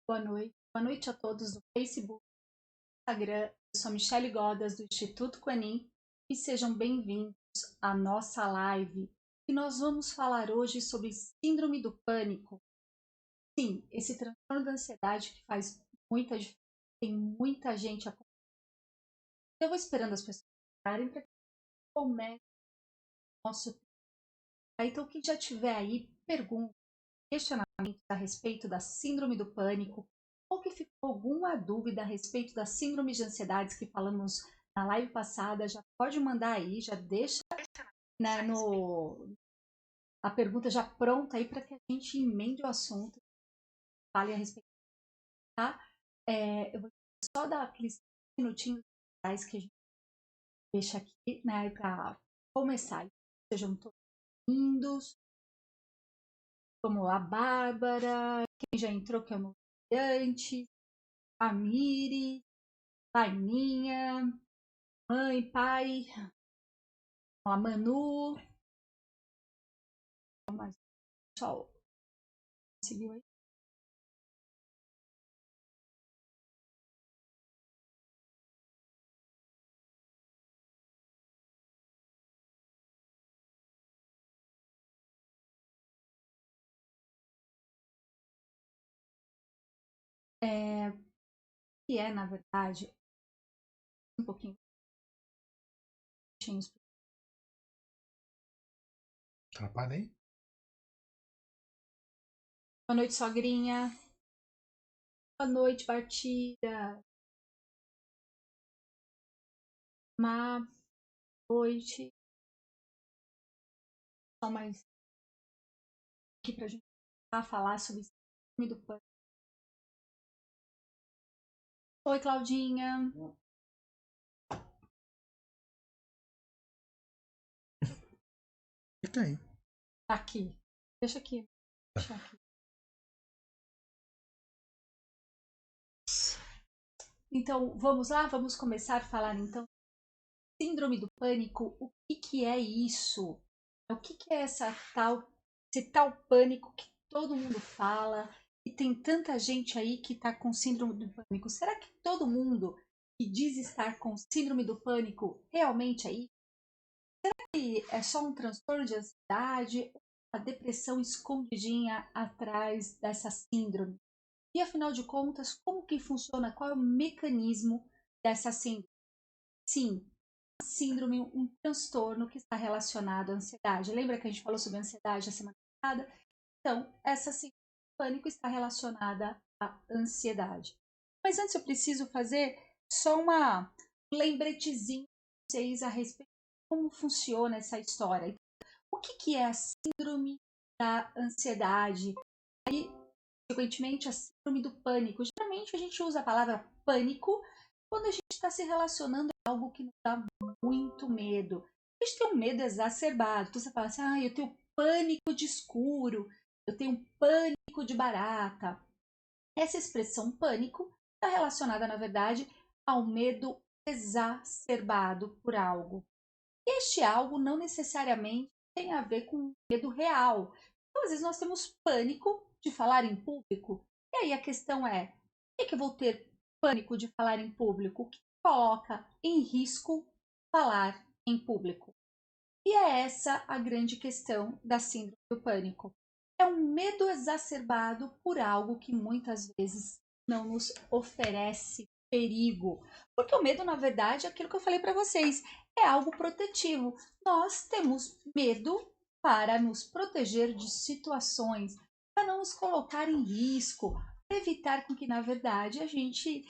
Boa noite. Boa noite a todos do Facebook, Instagram. Eu sou Michele Godas, do Instituto Quanin, e sejam bem-vindos à nossa live. E nós vamos falar hoje sobre síndrome do pânico. Sim, esse transtorno da ansiedade que faz muita diferença, tem muita gente acompanhando. Eu vou esperando as pessoas entrarem para que comece o nosso tema. Então, quem já tiver aí perguntas, questionamentos a respeito da síndrome do pânico, ou que ficou alguma dúvida a respeito da síndrome de ansiedade que falamos na live passada, já pode mandar aí, já deixa, né, a pergunta já pronta aí para que a gente emende o assunto, fale a respeito, tá? Eu vou só dar aqueles minutinhos que a gente deixa aqui, né, para começar. Sejam todos bem-vindos. Como a Bárbara, quem já entrou que é o antes, a Miri, Laininha, mãe, pai, a Manu, mas só conseguiu aí? Que é, na verdade, um pouquinho. Atrapalha aí? Boa noite, sogrinha. Boa noite, Partida. Má noite. Só mais aqui pra gente falar sobre o síndrome do pânico. Oi, Claudinha. Fica aí. Tá aqui. Deixa aqui. Deixa aqui. Então, vamos lá? Vamos começar a falar, então, síndrome do pânico. O que é isso? O que é esse tal pânico que todo mundo fala e tem tanta gente aí que está com síndrome do pânico? Será que todo mundo que diz estar com síndrome do pânico realmente é isso? Será que é só um transtorno de ansiedade ou uma depressão escondidinha atrás dessa síndrome? E afinal de contas, como que funciona? Qual é o mecanismo dessa síndrome? Sim, síndrome, um transtorno que está relacionado à ansiedade. Lembra que a gente falou sobre ansiedade na semana passada? Então, essa síndrome do pânico está relacionada à ansiedade. Mas antes eu preciso fazer só uma lembretezinha para vocês a respeito de como funciona essa história. O que é a síndrome da ansiedade? E, consequentemente, a síndrome do pânico. Geralmente a gente usa a palavra pânico quando a gente está se relacionando a algo que nos dá muito medo. A gente tem um medo exacerbado. Então você fala assim, eu tenho pânico de escuro, eu tenho pânico de barata. Essa expressão pânico está relacionada, na verdade, ao medo exacerbado por algo. Este algo não necessariamente tem a ver com medo real. Então, às vezes, nós temos pânico de falar em público. E aí a questão é: por que eu vou ter pânico de falar em público? O que coloca em risco falar em público? E é essa a grande questão da síndrome do pânico. É um medo exacerbado por algo que muitas vezes não nos oferece perigo. Porque o medo, na verdade, é aquilo que eu falei para vocês, é algo protetivo. Nós temos medo para nos proteger de situações, para não nos colocar em risco, para evitar com que, na verdade, a gente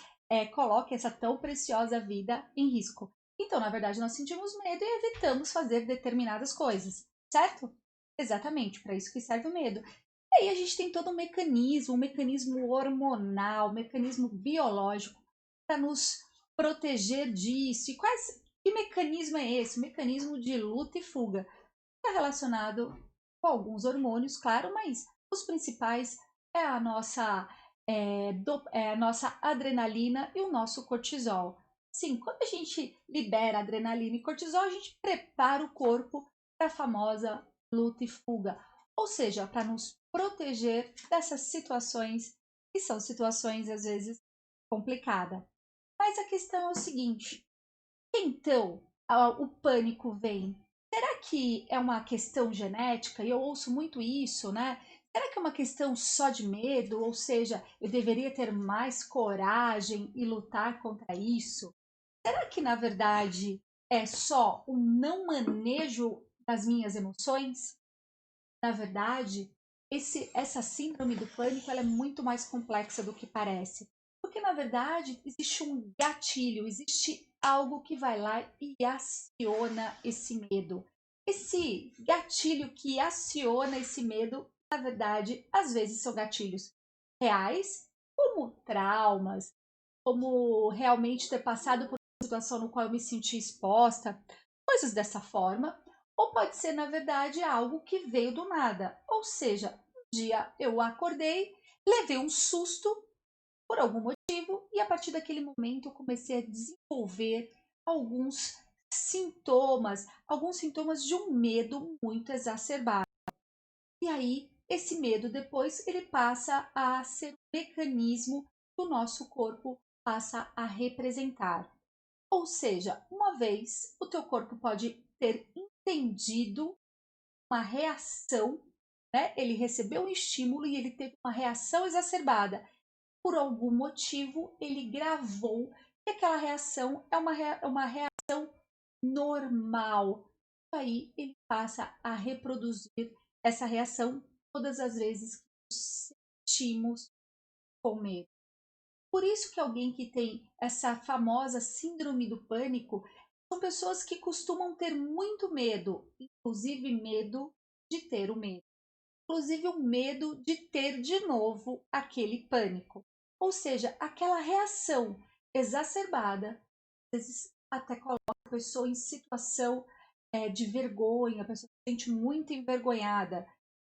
coloque essa tão preciosa vida em risco. Então, na verdade, nós sentimos medo e evitamos fazer determinadas coisas, certo? Exatamente, para isso que serve o medo. E aí a gente tem todo um mecanismo hormonal, um mecanismo biológico para nos proteger disso. E que mecanismo é esse? O mecanismo de luta e fuga. Está relacionado com alguns hormônios, claro, mas os principais é a nossa adrenalina e o nosso cortisol. Sim, quando a gente libera adrenalina e cortisol, a gente prepara o corpo para a famosa luta e fuga, ou seja, para nos proteger dessas situações E são situações, às vezes, complicadas. Mas a questão é o seguinte: então o pânico vem? Será que é uma questão genética? E eu ouço muito isso, né? Será que é uma questão só de medo? Ou seja, eu deveria ter mais coragem e lutar contra isso? Será que, na verdade, é só um não manejo das minhas emoções? Na verdade, essa síndrome do pânico ela é muito mais complexa do que parece. Porque, na verdade, existe um gatilho, existe algo que vai lá e aciona esse medo. Esse gatilho que aciona esse medo, na verdade, às vezes são gatilhos reais, como traumas, como realmente ter passado por uma situação no qual eu me senti exposta, coisas dessa forma, ou pode ser, na verdade, algo que veio do nada. Ou seja, um dia eu acordei, levei um susto por algum motivo e a partir daquele momento eu comecei a desenvolver alguns sintomas de um medo muito exacerbado. E aí, esse medo depois ele passa a ser um mecanismo que o nosso corpo passa a representar. Ou seja, uma vez o teu corpo pode ter entendido uma reação, né? Ele recebeu um estímulo e ele teve uma reação exacerbada. Por algum motivo, ele gravou que aquela reação é uma reação normal. Aí ele passa a reproduzir essa reação todas as vezes que nos sentimos com medo. Por isso que alguém que tem essa famosa síndrome do pânico são pessoas que costumam ter muito medo, inclusive medo de ter o medo, inclusive o medo de ter de novo aquele pânico. Ou seja, aquela reação exacerbada, às vezes até coloca a pessoa em situação de vergonha, a pessoa se sente muito envergonhada.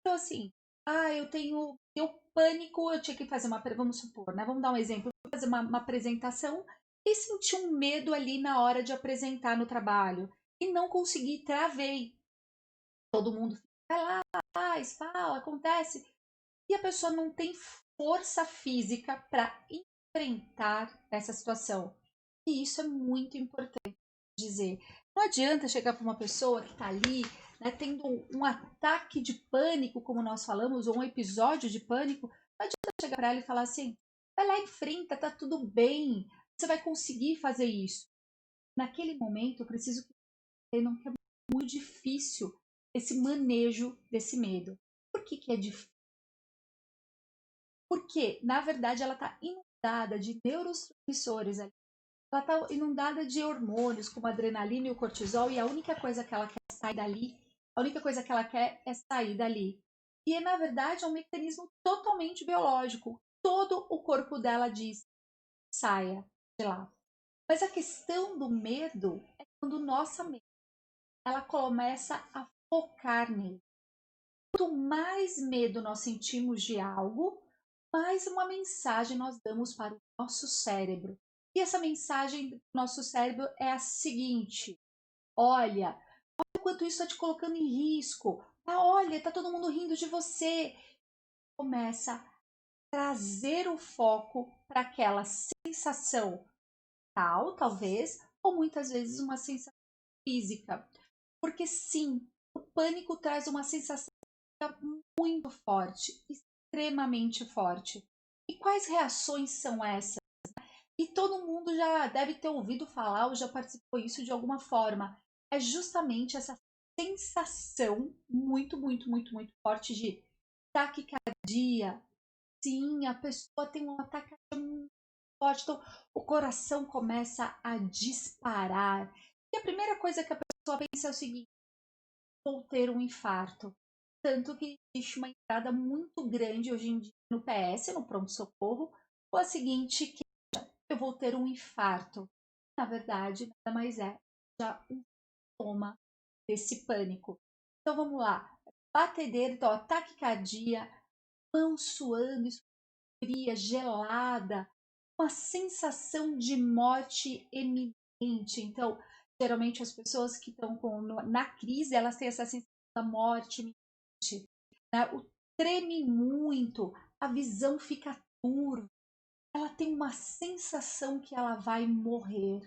Então, assim, eu pânico, eu tinha que fazer vamos supor, né? Vamos dar um exemplo, fazer uma apresentação e senti um medo ali na hora de apresentar no trabalho e não consegui, travei. Todo mundo vai lá, faz, fala, acontece. E a pessoa não tem força física para enfrentar essa situação. E isso é muito importante dizer. Não adianta chegar para uma pessoa que está ali, né, tendo um ataque de pânico, como nós falamos, ou um episódio de pânico. Não adianta chegar para ela e falar assim: vai lá, enfrenta, tá tudo bem, você vai conseguir fazer isso. Naquele momento, eu preciso que você entendam que é muito difícil esse manejo desse medo. Por que é difícil? Porque, na verdade, ela está inundada de neurotransmissores ali. Ela está inundada de hormônios como a adrenalina e o cortisol, e a única coisa que ela quer é sair dali, a única coisa que ela quer é sair dali. E, na verdade, é um mecanismo totalmente biológico. Todo o corpo dela diz, saia de lá. Mas a questão do medo é quando nossa mente ela começa a focar nele. Quanto mais medo nós sentimos de algo, mais uma mensagem nós damos para o nosso cérebro. E essa mensagem do nosso cérebro é a seguinte: olha o quanto isso está te colocando em risco. Ah, olha, está todo mundo rindo de você. Começa a trazer o foco para aquela sensação tal, talvez, ou muitas vezes uma sensação física. Porque sim, o pânico traz uma sensação muito forte, extremamente forte. E quais reações são essas? E todo mundo já deve ter ouvido falar ou já participou isso de alguma forma. É justamente essa sensação muito, muito, muito, muito forte de taquicardia. Sim, a pessoa tem um ataque muito forte, então o coração começa a disparar. E a primeira coisa que a pessoa pensa é o seguinte: vou ter um infarto. Tanto que existe uma entrada muito grande hoje em dia no PS, no pronto-socorro, com a seguinte que eu vou ter um infarto. Na verdade, nada mais é já um sintoma desse pânico. Então vamos lá. Batedeira, então, ataque cardíaco, mão suando, fria, gelada, uma sensação de morte eminente. Então, geralmente as pessoas que estão na crise, elas têm essa sensação da morte iminente. Né? O treme muito, a visão fica turva, ela tem uma sensação que ela vai morrer.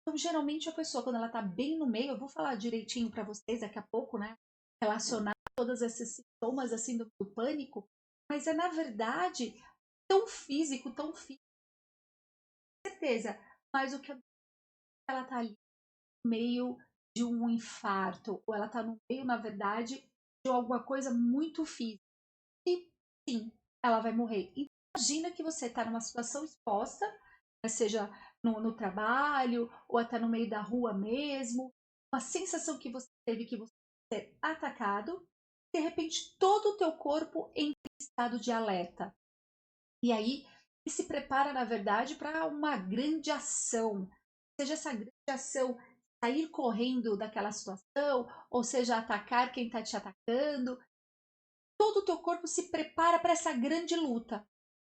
Então, geralmente, a pessoa, quando ela está bem no meio, eu vou falar direitinho para vocês daqui a pouco, né? Relacionar todos esses sintomas assim do pânico, mas é, na verdade, tão físico, com certeza. Mas o que ela está ali no meio de um infarto, ou ela está no meio, na verdade, de alguma coisa muito física. E sim, ela vai morrer. Imagina que você está numa situação exposta, né, seja no trabalho ou até no meio da rua mesmo, uma sensação que você teve que você ser atacado, de repente todo o teu corpo entra em estado de alerta. E aí ele se prepara, na verdade, para uma grande ação. Seja essa grande ação sair correndo daquela situação, ou seja, atacar quem está te atacando, todo o teu corpo se prepara para essa grande luta.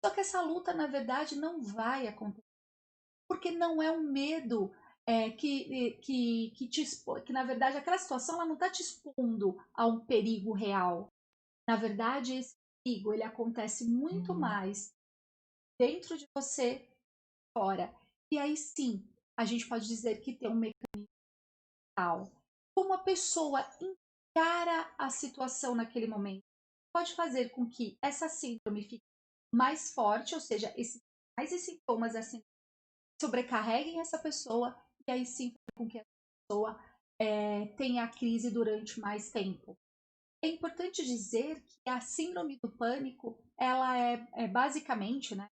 Só que essa luta, na verdade, não vai acontecer. Porque não é um medo que te expõe, que na verdade aquela situação ela não está te expondo a um perigo real. Na verdade, esse perigo ele acontece muito mais dentro de você, fora. E aí sim, a gente pode dizer que tem um mecanismo tal. Como a pessoa encara a situação naquele momento pode fazer com que essa síndrome fique mais forte, ou seja, mais esses sintomas assim sobrecarreguem essa pessoa e aí sim faz com que a pessoa tenha a crise durante mais tempo. É importante dizer que a síndrome do pânico, ela é basicamente, né,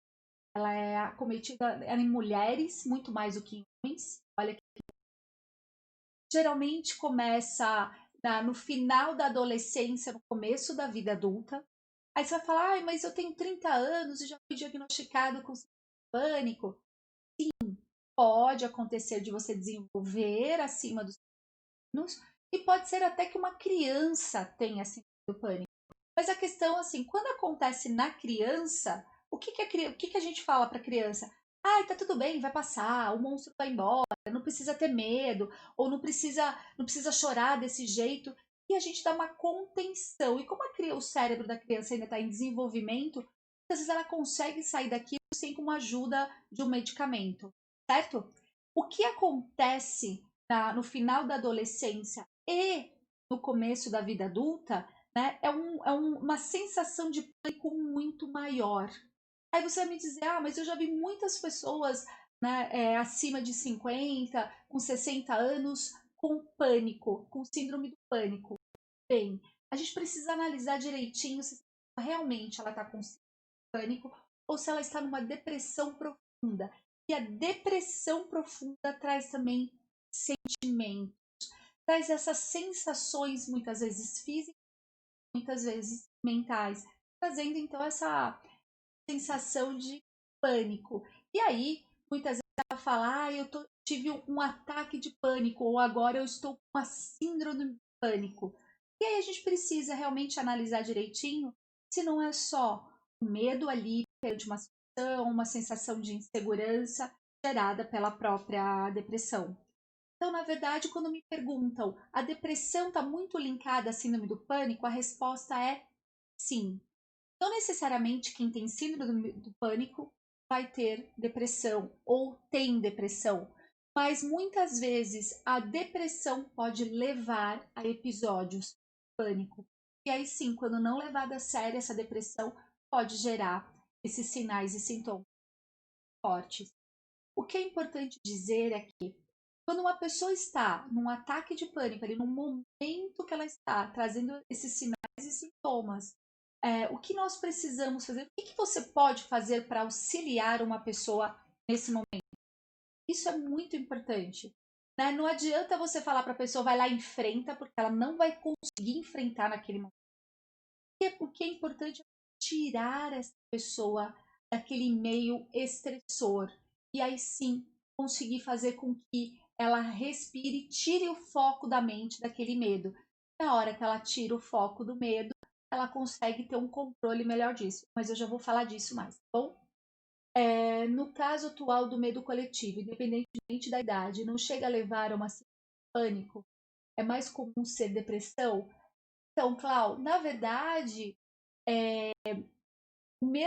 ela é acometida em mulheres muito mais do que em homens. Olha, geralmente começa no final da adolescência, no começo da vida adulta. Aí você vai falar, ah, mas eu tenho 30 anos e já fui diagnosticado com pânico. Sim, pode acontecer de você desenvolver acima dos anos e pode ser até que uma criança tenha síndrome do pânico. Mas a questão, assim, quando acontece na criança, o que a gente fala para a criança? Ah, tá tudo bem, vai passar, o monstro vai embora, não precisa ter medo, ou não precisa chorar desse jeito. E a gente dá uma contenção. E como o cérebro da criança ainda está em desenvolvimento, às vezes ela consegue sair daquilo sem com a ajuda de um medicamento, certo? O que acontece no final da adolescência e no começo da vida adulta, né, uma sensação de pânico muito maior. Aí você vai me dizer, ah, mas eu já vi muitas pessoas, né, acima de 50, com 60 anos, com pânico, com síndrome do pânico. Bem, a gente precisa analisar direitinho se realmente ela está com pânico ou se ela está numa depressão profunda. E a depressão profunda traz também sentimentos, traz essas sensações muitas vezes físicas, muitas vezes mentais, trazendo então essa sensação de pânico. E aí, muitas vezes ela fala, ah, tive um ataque de pânico, ou agora eu estou com uma síndrome de pânico. E aí a gente precisa realmente analisar direitinho se não é só o medo ali perante uma situação, uma sensação de insegurança gerada pela própria depressão. Então, na verdade, quando me perguntam, a depressão está muito linkada à síndrome do pânico? A resposta é sim. Não necessariamente quem tem síndrome do pânico vai ter depressão ou tem depressão, mas muitas vezes a depressão pode levar a episódios de pânico. E aí sim, quando não levada a sério, essa depressão pode gerar esses sinais e sintomas fortes. O que é importante dizer é que quando uma pessoa está num ataque de pânico, ali no momento que ela está trazendo esses sinais e sintomas, o que nós precisamos fazer? O que você pode fazer para auxiliar uma pessoa nesse momento? Isso é muito importante. Né? Não adianta você falar para a pessoa, vai lá e enfrenta, porque ela não vai conseguir enfrentar naquele momento. O que é importante é tirar essa pessoa daquele meio estressor. E aí sim, conseguir fazer com que ela respire, tire o foco da mente daquele medo. Na hora que ela tira o foco do medo, ela consegue ter um controle melhor disso. Mas eu já vou falar disso mais, tá bom? No caso atual do medo coletivo, independentemente da idade, não chega a levar a uma síndrome de pânico? É mais comum ser depressão? Então, Clau, na verdade,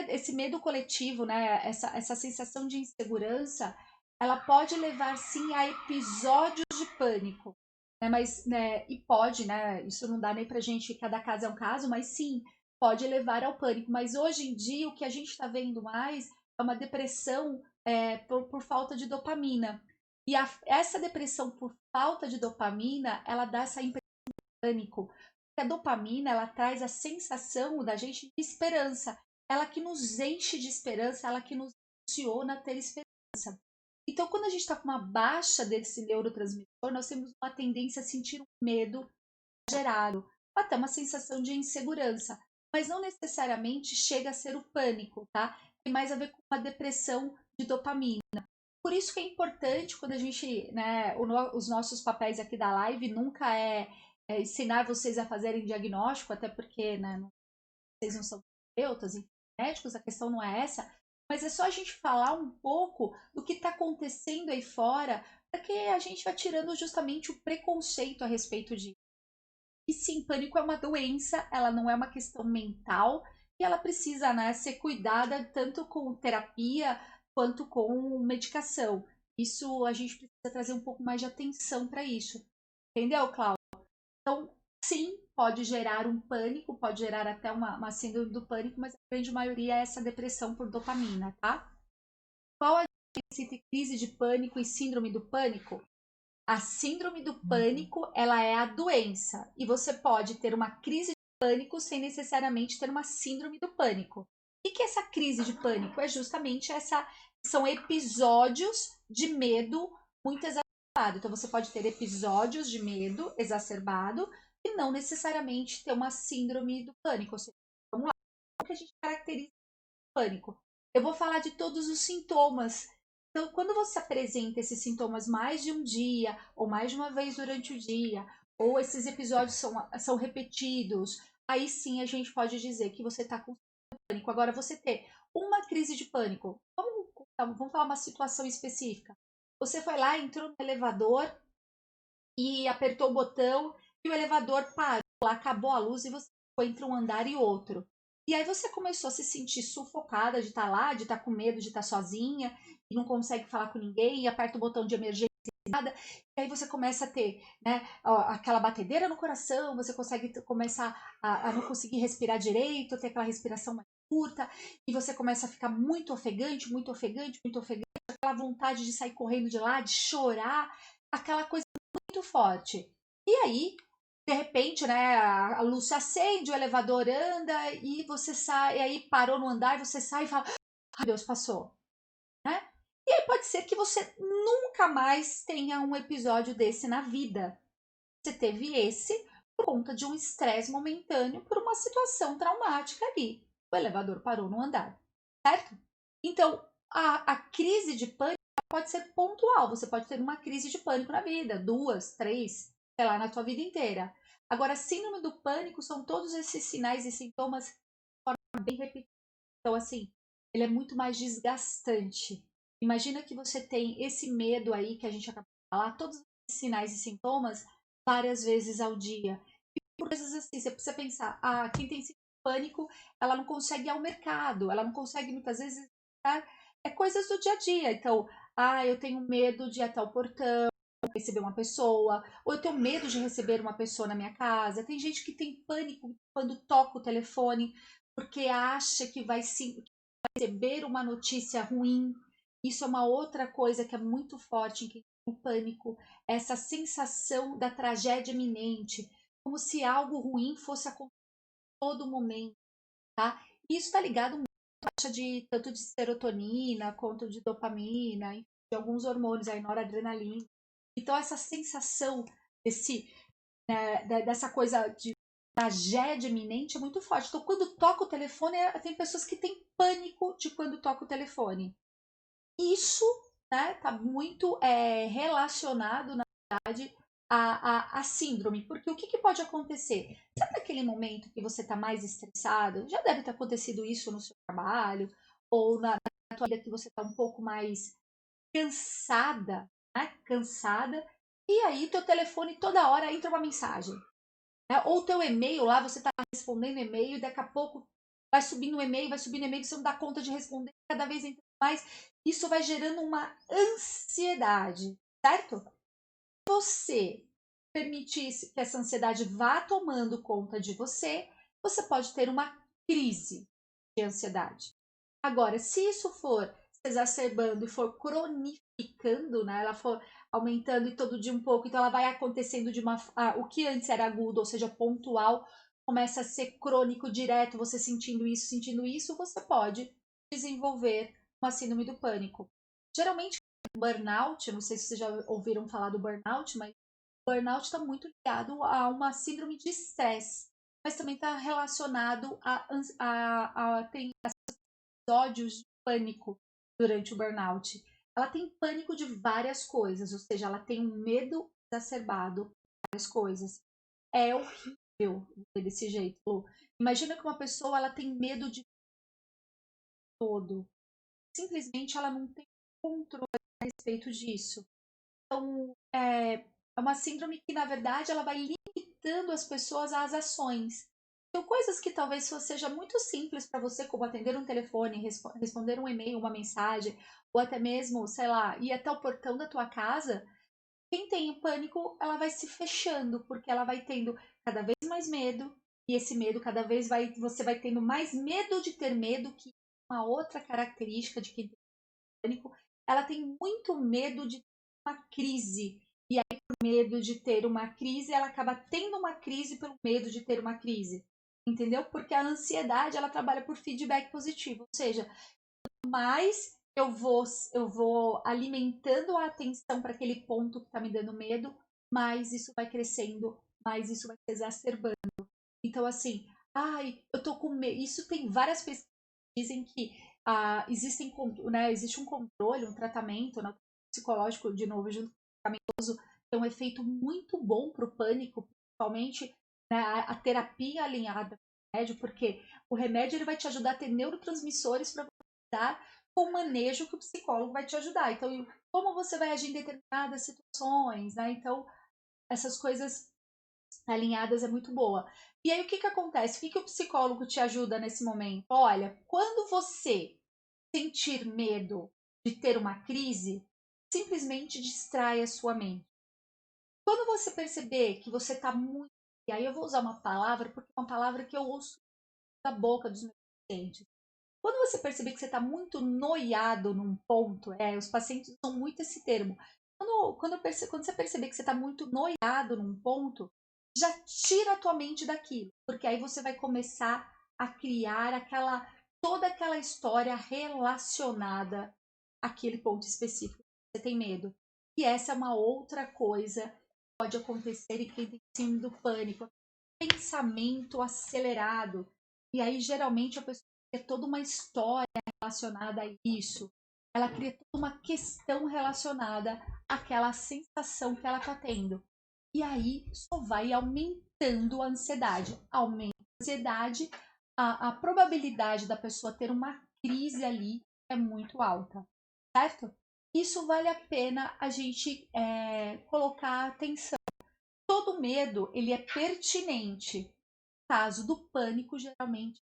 esse medo coletivo, né, essa sensação de insegurança, ela pode levar sim a episódios de pânico, né, mas, né, e pode, né, isso não dá nem pra gente, cada caso é um caso, mas sim, pode levar ao pânico. Mas hoje em dia, o que a gente está vendo mais é uma depressão por falta de dopamina. E essa depressão por falta de dopamina, ela dá essa impressão de pânico. A dopamina, ela traz a sensação da gente de esperança. Ela que nos enche de esperança, ela que nos funciona a ter esperança. Então, quando a gente está com uma baixa desse neurotransmissor, nós temos uma tendência a sentir um medo exagerado, até uma sensação de insegurança. Mas não necessariamente chega a ser o pânico, tá? Tem mais a ver com uma depressão de dopamina. Por isso que é importante quando a gente, né, os nossos papéis aqui da live nunca é ensinar vocês a fazerem diagnóstico, até porque, né, vocês não são terapeutas e médicos, a questão não é essa, mas é só a gente falar um pouco do que está acontecendo aí fora, para que a gente vá tirando justamente o preconceito a respeito disso. E sim, pânico é uma doença, ela não é uma questão mental, e ela precisa, né, ser cuidada tanto com terapia quanto com medicação. Isso a gente precisa trazer um pouco mais de atenção para isso. Entendeu, Cláudio? Então, sim, pode gerar um pânico, pode gerar até uma síndrome do pânico, mas a grande maioria é essa depressão por dopamina, tá? Qual a diferença entre crise de pânico e síndrome do pânico? A síndrome do pânico, ela é a doença. E você pode ter uma crise de pânico sem necessariamente ter uma síndrome do pânico. O que é essa crise de pânico? É justamente são episódios de medo muito exacerbado. Então você pode ter episódios de medo exacerbado e não necessariamente ter uma síndrome do pânico. Ou seja, vamos lá, o que a gente caracteriza o pânico? Eu vou falar de todos os sintomas. Então, quando você apresenta esses sintomas mais de um dia, ou mais de uma vez durante o dia, ou esses episódios são repetidos, aí sim a gente pode dizer que você está com pânico. Agora, você ter uma crise de pânico, vamos falar uma situação específica. Você foi lá, entrou no elevador e apertou o botão e o elevador parou, acabou a luz e você foi entre um andar e outro. E aí você começou a se sentir sufocada de estar lá, de estar com medo de estar sozinha e não consegue falar com ninguém e aperta o botão de emergência e nada. E aí você começa a ter, né, aquela batedeira no coração, você consegue começar a não conseguir respirar direito, ter aquela respiração mais curta, e você começa a ficar muito ofegante, muito ofegante, muito ofegante, aquela vontade de sair correndo de lá, de chorar, aquela coisa muito forte. E aí, de repente, né, a luz se acende, o elevador anda e você sai, e aí parou no andar, você sai e fala: ai, Deus, passou, né? E aí pode ser que você nunca mais tenha um episódio desse na vida. Você teve esse por conta de um estresse momentâneo, por uma situação traumática ali. O elevador parou no andar, certo? Então, a crise de pânico pode ser pontual. Você pode ter uma crise de pânico na vida, duas, três, sei lá, na tua vida inteira. Agora, síndrome do pânico são todos esses sinais e sintomas de forma bem repetida. Então, assim, ele é muito mais desgastante. Imagina que você tem esse medo aí que a gente acabou de falar, todos os sinais e sintomas várias vezes ao dia. E por coisas assim, você precisa pensar, quem tem pânico, ela não consegue ir ao mercado, ela não consegue muitas vezes, tá? É coisas do dia a dia. Então, eu tenho medo de ir até o portão, receber uma pessoa, ou eu tenho medo de receber uma pessoa na minha casa. Tem gente que tem pânico quando toca o telefone, porque acha que vai receber uma notícia ruim. Isso é uma outra coisa que é muito forte em quem tem o pânico, essa sensação da tragédia iminente, como se algo ruim fosse acontecer a todo momento, tá? Isso está ligado muito à taxa de tanto de serotonina quanto de dopamina, de alguns hormônios, aí noradrenalina. Então essa sensação dessa coisa de tragédia iminente é muito forte. Então, quando toca o telefone, tem pessoas que têm pânico de quando toca o telefone. Isso, né, tá muito relacionado, na verdade, à síndrome. Porque o que pode acontecer? Sabe naquele momento que você está mais estressado? Já deve ter acontecido isso no seu trabalho, ou na tua vida que você está um pouco mais cansada, né? Cansada. E aí, teu telefone toda hora entra uma mensagem. Né? Ou teu e-mail lá, você está respondendo e-mail e daqui a pouco vai subindo o e-mail, você não dá conta de responder, cada vez entra mais. Isso vai gerando uma ansiedade, certo? Você permitisse que essa ansiedade vá tomando conta de você, você pode ter uma crise de ansiedade. Agora, se isso for se exacerbando e for cronificando, né, ela for aumentando e todo dia um pouco, então ela vai acontecendo de uma. O que antes era agudo, ou seja, pontual, começa a ser crônico, direto, você sentindo isso, você pode desenvolver uma síndrome do pânico. Geralmente, burnout, não sei se vocês já ouviram falar do burnout, mas o burnout está muito ligado a uma síndrome de estresse, mas também está relacionado tem episódios de pânico durante o burnout. Ela tem pânico de várias coisas, ou seja, ela tem um medo exacerbado de várias coisas. É horrível desse jeito. Imagina que uma pessoa ela tem medo de todo. Simplesmente ela não tem controle a respeito disso. Então, é uma síndrome que, na verdade, ela vai limitando as pessoas às ações. Então, coisas que talvez seja muito simples para você, como atender um telefone, responder um e-mail, uma mensagem, ou até mesmo, sei lá, ir até o portão da tua casa, quem tem pânico, ela vai se fechando, porque ela vai tendo cada vez mais medo, e esse medo cada vez você vai tendo mais medo de ter medo, que é uma outra característica de quem tem pânico, ela tem muito medo de ter uma crise. E aí, por medo de ter uma crise, ela acaba tendo uma crise pelo medo de ter uma crise. Entendeu? Porque a ansiedade, ela trabalha por feedback positivo. Ou seja, mais eu vou alimentando a atenção para aquele ponto que está me dando medo, mais isso vai crescendo, mais isso vai se exacerbando. Então, assim, ai, eu tô com medo. Isso tem várias pesquisas que dizem que existe um controle, um tratamento, né, psicológico, de novo, junto com o medicamentoso, tem um efeito muito bom para o pânico, principalmente, né, a terapia alinhada com o remédio, porque o remédio ele vai te ajudar a ter neurotransmissores para dar com o manejo que o psicólogo vai te ajudar. Então, como você vai agir em determinadas situações, né? Então, essas coisas alinhadas é muito boa. E aí, o que acontece? O que o psicólogo te ajuda nesse momento? Olha, quando você sentir medo de ter uma crise, simplesmente distrai a sua mente. Quando você perceber que você está muito. E aí eu vou usar uma palavra, porque é uma palavra que eu ouço da boca dos meus pacientes. Quando você perceber que você está muito noiado num ponto, os pacientes usam muito esse termo. Quando você perceber que você está muito noiado num ponto, já tira a tua mente daquilo, porque aí você vai começar a criar toda aquela história relacionada àquele ponto específico que você tem medo. E essa é uma outra coisa que pode acontecer em quem tem síndrome do pânico. Pensamento acelerado. E aí, geralmente, a pessoa cria toda uma história relacionada a isso. Ela cria toda uma questão relacionada àquela sensação que ela está tendo. E aí só vai aumentando a ansiedade. Aumenta a ansiedade, a probabilidade da pessoa ter uma crise ali é muito alta, certo? Isso vale a pena a gente colocar atenção. Todo medo ele é pertinente. No caso do pânico, geralmente,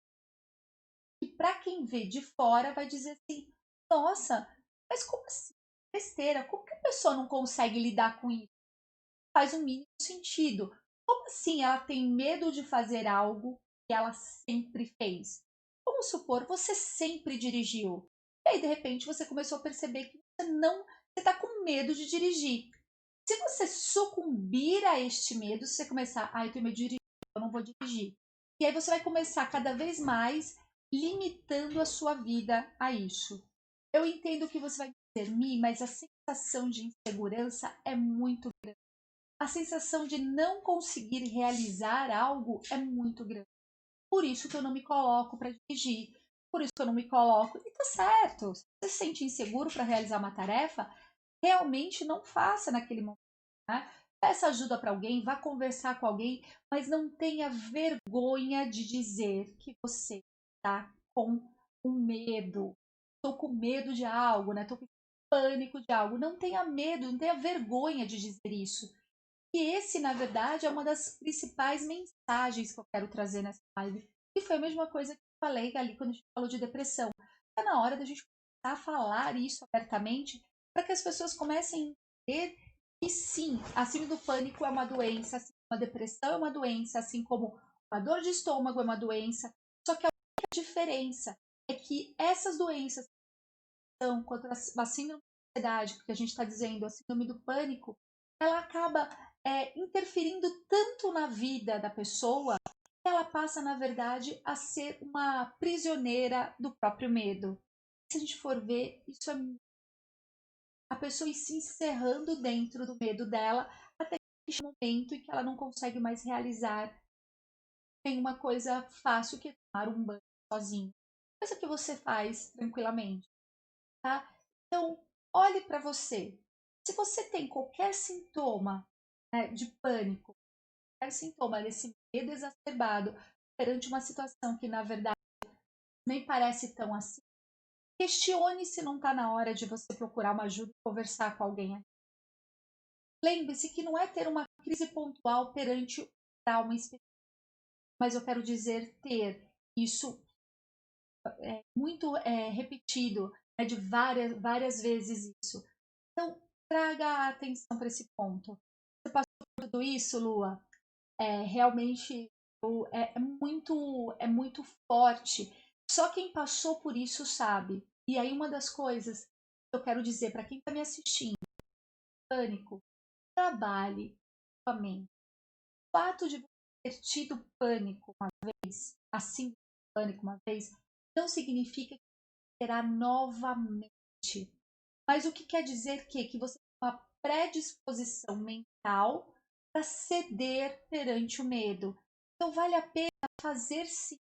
e para quem vê de fora vai dizer assim: nossa, mas como assim? Besteira, como que a pessoa não consegue lidar com isso? Faz o mínimo sentido. Como assim ela tem medo de fazer algo que ela sempre fez? Vamos supor, você sempre dirigiu. E aí, de repente, você começou a perceber que você está com medo de dirigir. Se você sucumbir a este medo, se você começar, eu tenho medo de dirigir, eu não vou dirigir. E aí você vai começar cada vez mais limitando a sua vida a isso. Eu entendo que você vai dizer, Mi, mas a sensação de insegurança é muito grande. A sensação de não conseguir realizar algo é muito grande. Por isso que eu não me coloco para dirigir. Por isso que eu não me coloco. E tá certo. Se você se sente inseguro para realizar uma tarefa, realmente não faça naquele momento. Né? Peça ajuda para alguém, vá conversar com alguém, mas não tenha vergonha de dizer que você está com um medo. Estou com medo de algo, né? Estou com pânico de algo. Não tenha medo, não tenha vergonha de dizer isso. E esse, na verdade, é uma das principais mensagens que eu quero trazer nessa live. E foi a mesma coisa que falei ali quando a gente falou de depressão. Está na hora da gente começar a falar isso abertamente para que as pessoas comecem a entender que sim, a síndrome do pânico é uma doença, assim como a depressão é uma doença, assim como uma dor de estômago é uma doença. Só que a única diferença é que essas doenças são contra a síndrome da ansiedade, que a gente está dizendo, a síndrome do pânico, ela acaba interferindo tanto na vida da pessoa que ela passa, na verdade, a ser uma prisioneira do próprio medo. Se a gente for ver, isso é a pessoa ir se encerrando dentro do medo dela até que chega um momento em que ela não consegue mais realizar nenhuma coisa fácil que é tomar um banho sozinho. Coisa que você faz tranquilamente, tá? Então, olhe para você. Se você tem qualquer sintoma, né, de pânico, qualquer sintoma desse medo exacerbado perante uma situação que, na verdade, nem parece tão assim, questione se não está na hora de você procurar uma ajuda e conversar com alguém. Lembre-se que não é ter uma crise pontual perante um trauma específico, mas eu quero dizer ter isso muito repetido, né, de várias vezes isso. Então, traga atenção para esse ponto. Você passou por tudo isso, Lua? Realmente é muito forte. Só quem passou por isso sabe. E aí, uma das coisas que eu quero dizer para quem está me assistindo, pânico, trabalhe com a mente. O fato de você ter tido pânico uma vez, assim, pânico uma vez, não significa que terá novamente. Mas o que quer dizer que você tem uma predisposição mental para ceder perante o medo. Então vale a pena fazer sim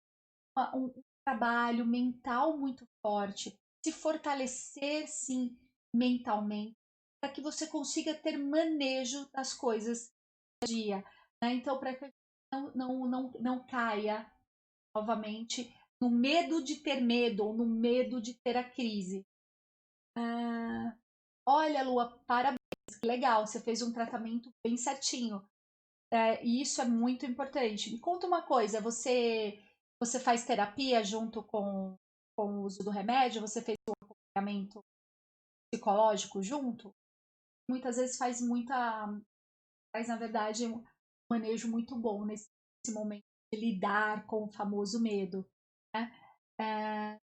um trabalho mental muito forte, se fortalecer sim mentalmente, para que você consiga ter manejo das coisas do dia. Né? Então, para que não caia novamente no medo de ter medo ou no medo de ter a crise. Olha, Lua, parabéns, que legal, você fez um tratamento bem certinho. E isso é muito importante. Me conta uma coisa, você faz terapia junto com o uso do remédio? Você fez um acompanhamento psicológico junto? Muitas vezes faz na verdade um manejo muito bom nesse momento de lidar com o famoso medo, né? É,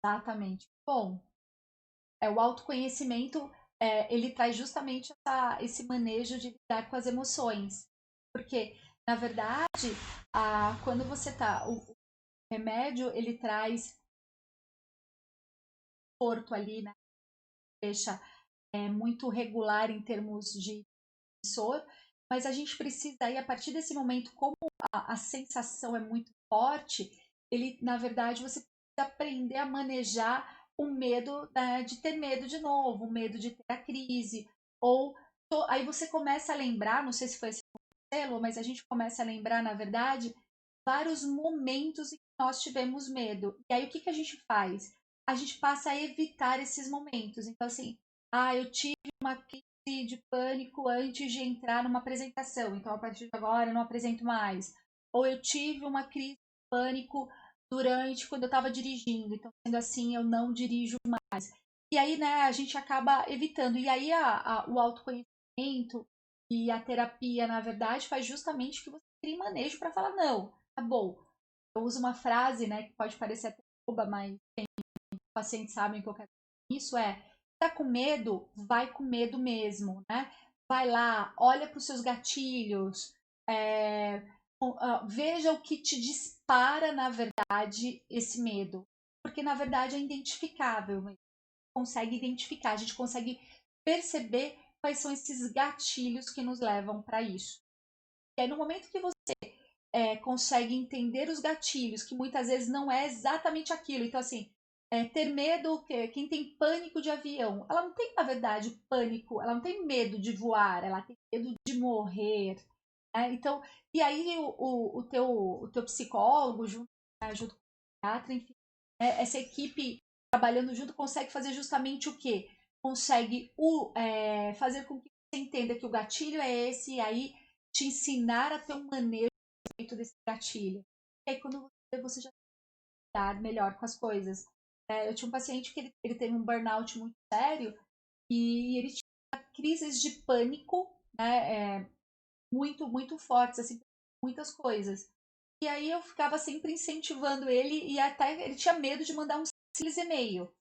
exatamente. Bom, o autoconhecimento ele traz justamente esse manejo de lidar com as emoções. Porque, na verdade, quando você tá. O remédio ele traz conforto ali, né? Deixa muito regular em termos de sensor, mas a gente precisa aí, a partir desse momento, como a sensação é muito forte, ele, na verdade, você precisa aprender a manejar o medo, né, de ter medo de novo, o medo de ter a crise, ou aí você começa a lembrar, não sei se foi esse modelo, mas a gente começa a lembrar, na verdade, vários momentos em que nós tivemos medo. E aí o que a gente faz? A gente passa a evitar esses momentos. Então, assim, eu tive uma crise de pânico antes de entrar numa apresentação, então a partir de agora eu não apresento mais. Ou eu tive uma crise de pânico durante quando eu estava dirigindo, então sendo assim eu não dirijo mais. E aí, né, a gente acaba evitando. E aí o autoconhecimento e a terapia, na verdade, faz justamente que você crie manejo para falar, não, tá bom. Eu uso uma frase, né, que pode parecer até boba, mas os pacientes sabem que eu quero dizer isso, tá com medo, vai com medo mesmo, né? Vai lá, olha para os seus gatilhos, veja o que te dispara, na verdade, esse medo. Porque, na verdade, é identificável. A gente consegue identificar, a gente consegue perceber quais são esses gatilhos que nos levam para isso. E aí, no momento que você consegue entender os gatilhos, que muitas vezes não é exatamente aquilo. Então, assim, ter medo, quem tem pânico de avião, ela não tem, na verdade, pânico, ela não tem medo de voar, ela tem medo de morrer. Né? Então, e aí o teu psicólogo, junto com o psiquiatra, enfim, essa equipe trabalhando junto consegue fazer justamente o quê? Consegue fazer com que você entenda que o gatilho é esse, e aí te ensinar a ter um manejo desse gatilho. E aí quando você já lidar melhor com as coisas. Eu tinha um paciente que ele teve um burnout muito sério e ele tinha crises de pânico, né, muito, muito fortes, assim, muitas coisas. E aí eu ficava sempre incentivando ele e até ele tinha medo de mandar um simples e-mail.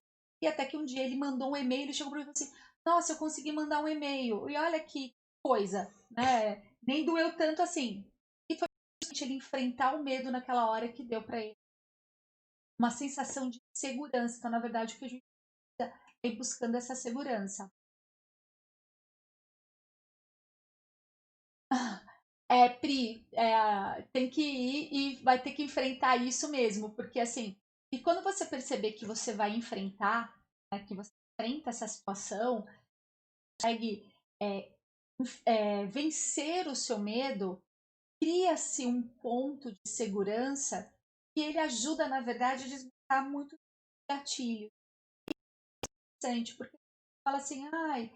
E até que um dia ele mandou um e-mail, ele chegou para mim e falou assim: Nossa, eu consegui mandar um e-mail. E olha que coisa, né? Nem doeu tanto assim. E foi justamente ele enfrentar o medo naquela hora que deu para ele uma sensação de segurança. Então, na verdade, o que a gente precisa é ir buscando essa segurança. Pri, tem que ir e vai ter que enfrentar isso mesmo, porque assim, e quando você perceber que você vai enfrentar, né, que você enfrenta essa situação, consegue é, vencer o seu medo, cria-se um ponto de segurança e ele ajuda, na verdade, a desmontar muito gatilho. Interessante, porque fala assim, ai,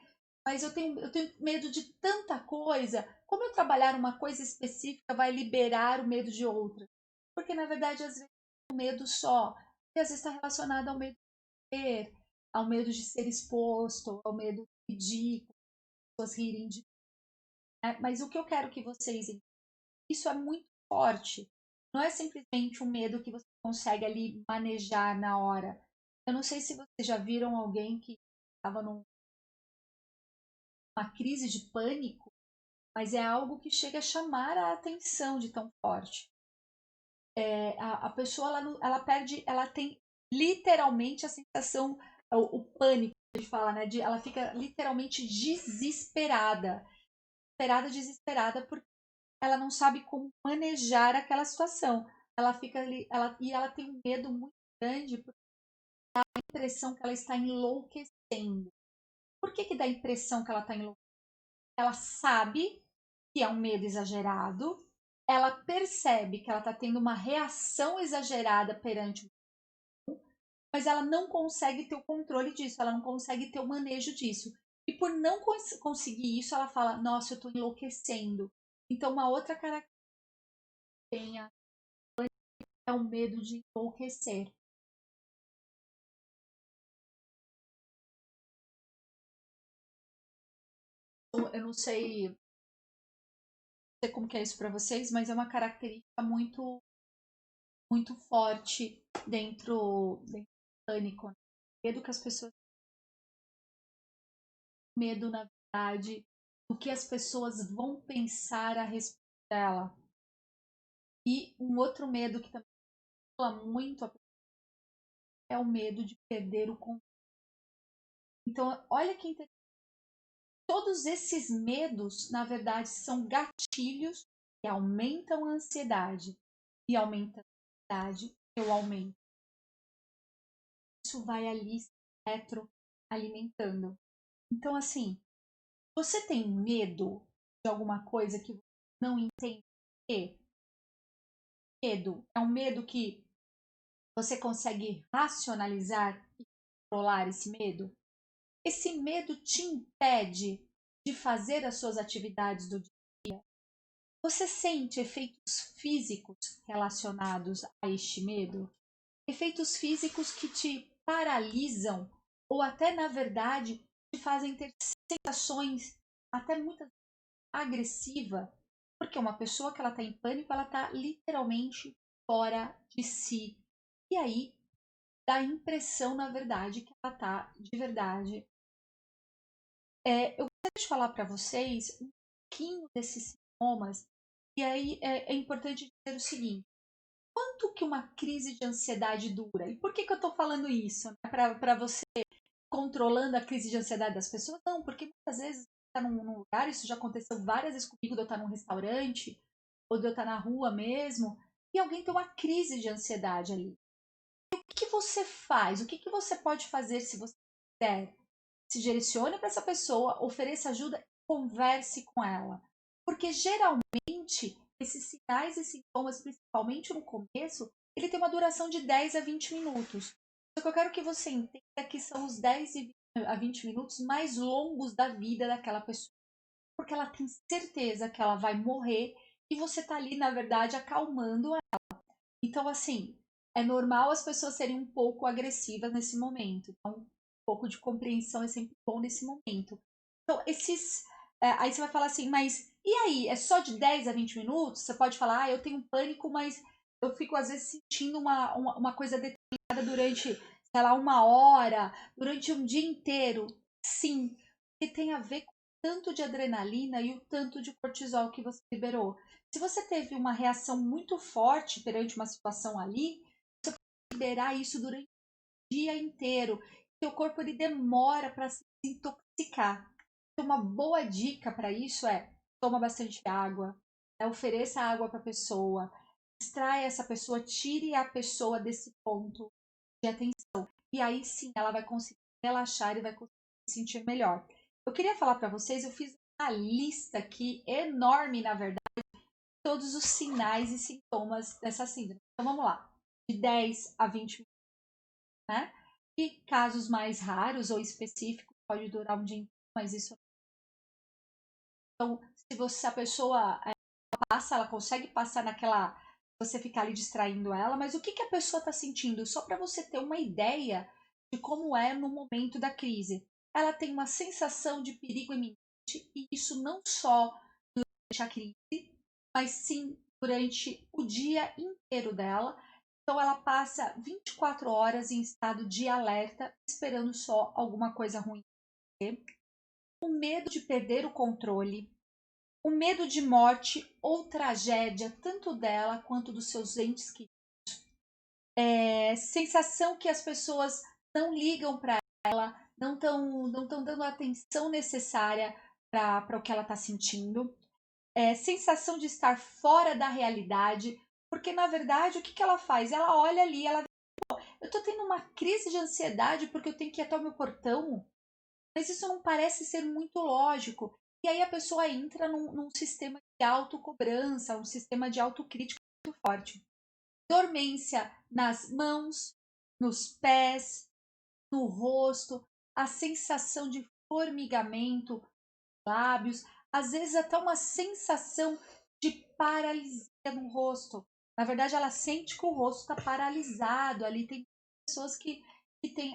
mas eu tenho medo de tanta coisa. Como eu trabalhar uma coisa específica vai liberar o medo de outra? Porque, na verdade, às vezes é um medo só. E às vezes está relacionado ao medo de ter, ao medo de ser exposto, ao medo de ridículo, pessoas rirem de. Mas o que eu quero que vocês entendam, isso é muito forte. Não é simplesmente um medo que você consegue ali manejar na hora. Eu não sei se vocês já viram alguém que estava numa crise de pânico, mas é algo que chega a chamar a atenção de tão forte. A pessoa ela perde, ela tem literalmente a sensação, o pânico que a gente fala, né? Ela fica literalmente desesperada, desesperada, porque ela não sabe como manejar aquela situação. Ela fica ali, ela tem um medo muito grande, porque dá a impressão que ela está enlouquecendo. Por que dá a impressão que ela está enlouquecendo? Ela sabe que é um medo exagerado, ela percebe que ela está tendo uma reação exagerada perante, mas ela não consegue ter o controle disso, ela não consegue ter o manejo disso. E por não conseguir isso, ela fala: Nossa, eu estou enlouquecendo. Então, uma outra característica que tem é o medo de enlouquecer. Eu não sei como que é isso para vocês, mas é uma característica muito muito forte dentro do pânico. Né? Medo que as pessoas medo na verdade do que as pessoas vão pensar a respeito dela. E um outro medo que também fala muito é o medo de perder o controle. Então, olha que interessante. Todos esses medos, na verdade, são gatilhos que aumentam a ansiedade. E aumenta a ansiedade, eu aumento. Isso vai ali se retroalimentando. Então, assim, você tem medo de alguma coisa que você não entende o quê? Medo é um medo que você consegue racionalizar e controlar esse medo? Esse medo te impede de fazer as suas atividades do dia? Você sente efeitos físicos relacionados a este medo? Efeitos físicos que te paralisam ou até, na verdade, te fazem ter sensações até muitas agressivas, porque uma pessoa que ela está em pânico, ela está literalmente fora de si. E aí dá a impressão, na verdade, que ela está de verdade. Eu gostaria de falar para vocês um pouquinho desses sintomas, e aí é importante dizer o seguinte: quanto que uma crise de ansiedade dura? E por que eu estou falando isso? Né? Para você controlando a crise de ansiedade das pessoas? Não, porque muitas vezes está num lugar, isso já aconteceu várias vezes comigo, de eu estar num restaurante, ou de eu estar na rua mesmo, e alguém tem uma crise de ansiedade ali. E o que você faz? O que você pode fazer se você quiser? Se direcione para essa pessoa, ofereça ajuda, converse com ela. Porque geralmente esses sinais e sintomas, principalmente no começo, ele tem uma duração de 10 a 20 minutos. Só que eu quero que você entenda que são os 10 a 20 minutos mais longos da vida daquela pessoa. Porque ela tem certeza que ela vai morrer e você está ali, na verdade, acalmando ela. Então, assim, é normal as pessoas serem um pouco agressivas nesse momento. Então, um pouco de compreensão é sempre bom nesse momento. Então, aí você vai falar assim, mas e aí? É só de 10 a 20 minutos? Você pode falar, eu tenho pânico, mas eu fico às vezes sentindo uma coisa determinada durante, sei lá, 1 hora, durante um dia inteiro. Sim, porque tem a ver com o tanto de adrenalina e o tanto de cortisol que você liberou. Se você teve uma reação muito forte perante uma situação ali, liberar isso durante o dia inteiro. Seu corpo ele demora para se intoxicar. Então, uma boa dica para isso é toma bastante água, ofereça água para a pessoa, distraia essa pessoa, tire a pessoa desse ponto de atenção. E aí sim ela vai conseguir relaxar e vai conseguir se sentir melhor. Eu queria falar para vocês, eu fiz uma lista aqui enorme, na verdade, todos os sinais e sintomas dessa síndrome. Então vamos lá. De 10 a 20 minutos, né? E casos mais raros ou específicos, pode durar um dia inteiro, mas isso. Então, se a pessoa passa, ela consegue passar naquela. Você ficar ali distraindo ela, mas o que, que a pessoa está sentindo? Só para você ter uma ideia de como é no momento da crise. Ela tem uma sensação de perigo iminente, e isso não só durante a crise, mas sim durante o dia inteiro dela. Então ela passa 24 horas em estado de alerta, esperando só alguma coisa ruim acontecer. O medo de perder o controle, o medo de morte ou tragédia, tanto dela quanto dos seus entes queridos. Sensação que as pessoas não ligam para ela, não estão dando a atenção necessária para o que ela está sentindo. Sensação de estar fora da realidade, porque na verdade o que, que ela faz? Ela olha ali, ela eu tô tendo uma crise de ansiedade porque eu tenho que ir até o meu portão, mas isso não parece ser muito lógico. E aí a pessoa entra num sistema de autocobrança, um sistema de autocrítica muito forte. Dormência nas mãos, nos pés, no rosto, a sensação de formigamento nos lábios, às vezes até uma sensação de paralisia no rosto. Na verdade, ela sente que o rosto está paralisado. Ali tem pessoas que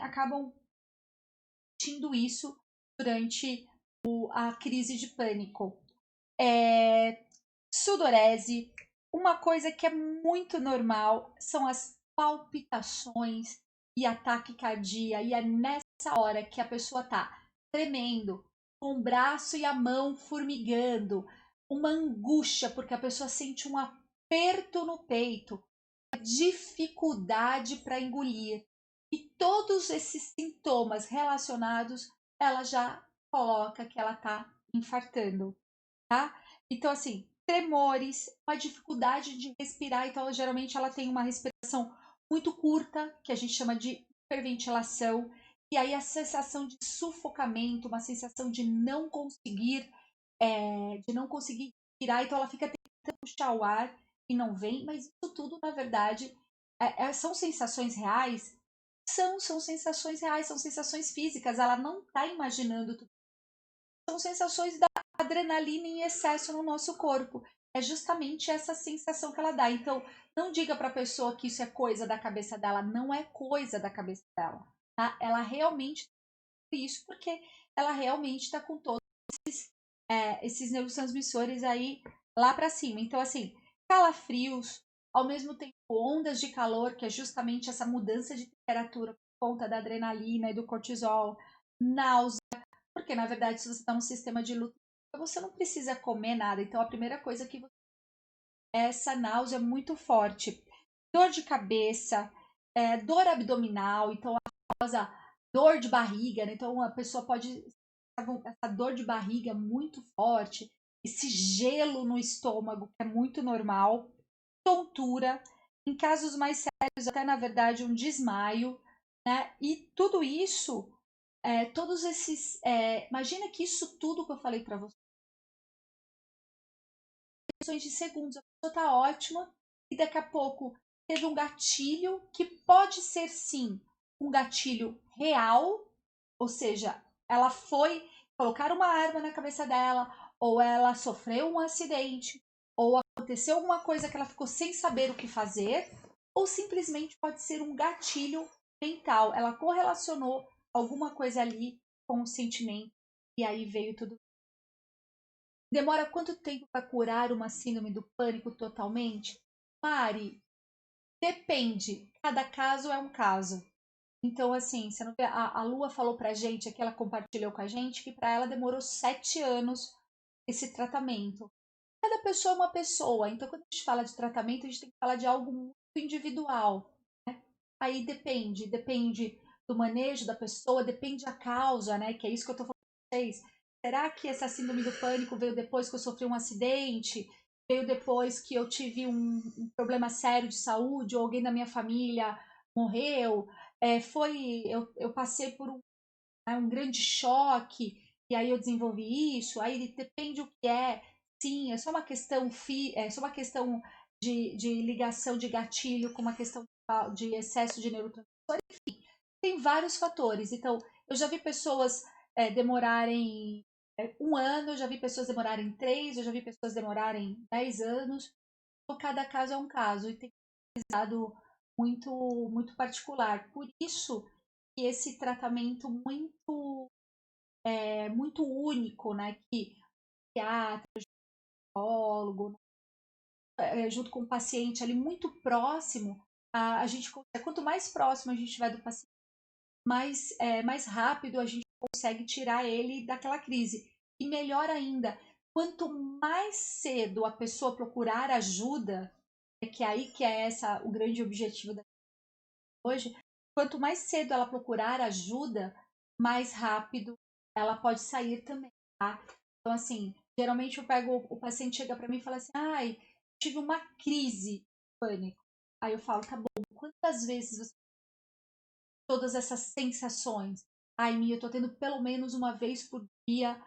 acabam sentindo isso durante a crise de pânico. Sudorese. Uma coisa que é muito normal são as palpitações e ataque cardíaco. E é nessa hora que a pessoa está tremendo, com o braço e a mão formigando, uma angústia, porque a pessoa sente um aperto no peito, dificuldade para engolir. E todos esses sintomas relacionados, ela já coloca que ela está infartando, tá? Então, assim, tremores, uma dificuldade de respirar. Então, geralmente, ela tem uma respiração muito curta, que a gente chama de hiperventilação. E aí, a sensação de sufocamento, uma sensação de não conseguir respirar. Então, ela fica tentando puxar o ar e não vem. Mas isso tudo, na verdade, são sensações reais? São sensações reais, são sensações físicas. Ela não está imaginando tudo. São sensações da adrenalina em excesso no nosso corpo. É justamente essa sensação que ela dá. Então, não diga para a pessoa que isso é coisa da cabeça dela. Não é coisa da cabeça dela. Tá? Ela realmente tem isso porque ela realmente está com todos esses neurotransmissores aí lá para cima. Então, assim, calafrios, ao mesmo tempo ondas de calor, que é justamente essa mudança de temperatura por conta da adrenalina e do cortisol, náusea, porque na verdade, se você está num sistema de luta, você não precisa comer nada. Então, a primeira coisa que você é essa náusea muito forte, dor de cabeça, dor abdominal, então a famosa dor de barriga, né? Então a pessoa pode essa dor de barriga muito forte, esse gelo no estômago, que é muito normal, tontura, em casos mais sérios, até na verdade um desmaio, né? E tudo isso, todos esses. Imagina que isso tudo que eu falei para você, questões de segundos, a pessoa tá ótima e daqui a pouco teve um gatilho que pode ser sim um gatilho real, ou seja, ela foi colocar uma arma na cabeça dela, ou ela sofreu um acidente, ou aconteceu alguma coisa que ela ficou sem saber o que fazer, ou simplesmente pode ser um gatilho mental. Ela correlacionou alguma coisa ali com o sentimento e aí veio tudo. Demora quanto tempo para curar uma síndrome do pânico totalmente? Mari, depende. Cada caso é um caso. Então, assim, você não vê, a Lua falou pra gente, aqui ela compartilhou com a gente, que para ela demorou 7 anos esse tratamento. Cada pessoa é uma pessoa, então quando a gente fala de tratamento, a gente tem que falar de algo muito individual. Né? Aí depende do manejo da pessoa, depende da causa, né? Que é isso que eu tô falando pra vocês. Será que essa síndrome do pânico veio depois que eu sofri um acidente? Veio depois que eu tive um problema sério de saúde, ou alguém da minha família morreu? Eu passei por um grande choque, e aí eu desenvolvi isso, aí depende o que é. Sim, é só uma questão, é só uma questão de ligação de gatilho com uma questão de excesso de neurotransmissor, enfim, tem vários fatores. Então, eu já vi pessoas demorarem 1 ano, eu já vi pessoas demorarem 3, eu já vi pessoas demorarem 10 anos. Então, cada caso é um caso e tem um cuidado muito particular. Por isso que esse tratamento muito único, né, que psiquiatra, psicólogo, junto com o paciente ali muito próximo, a gente quanto mais próximo a gente vai do paciente, mais rápido a gente consegue tirar ele daquela crise. E melhor ainda, quanto mais cedo a pessoa procurar ajuda, que aí que é essa o grande objetivo da hoje, quanto mais cedo ela procurar ajuda, mais rápido ela pode sair também, tá? Então, assim, geralmente eu pego, o paciente chega para mim e fala assim, ai, tive uma crise de pânico. Aí eu falo, tá bom, quantas vezes você todas essas sensações? Ai, Mia, eu tô tendo pelo menos uma vez por dia,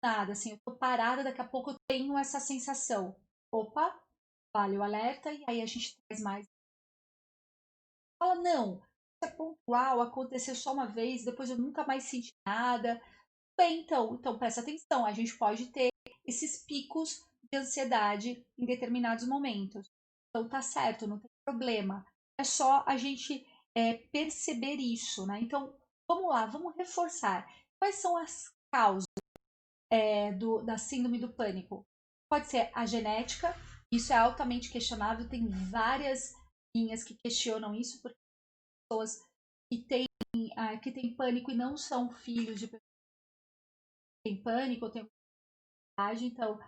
nada, assim, eu tô parada, daqui a pouco eu tenho essa sensação. Opa, vale o alerta, e aí a gente traz mais. Fala, não, isso é pontual, aconteceu só uma vez, depois eu nunca mais senti nada. Bem, então presta atenção, a gente pode ter esses picos de ansiedade em determinados momentos. Então tá certo, não tem problema. É só a gente perceber isso, né? Então, vamos lá, vamos reforçar. Quais são as causas da síndrome do pânico? Pode ser a genética, isso é altamente questionável, tem várias linhas que questionam isso, porque pessoas que têm pânico e não são filhos de pessoas que têm pânico ou têm ansiedade, então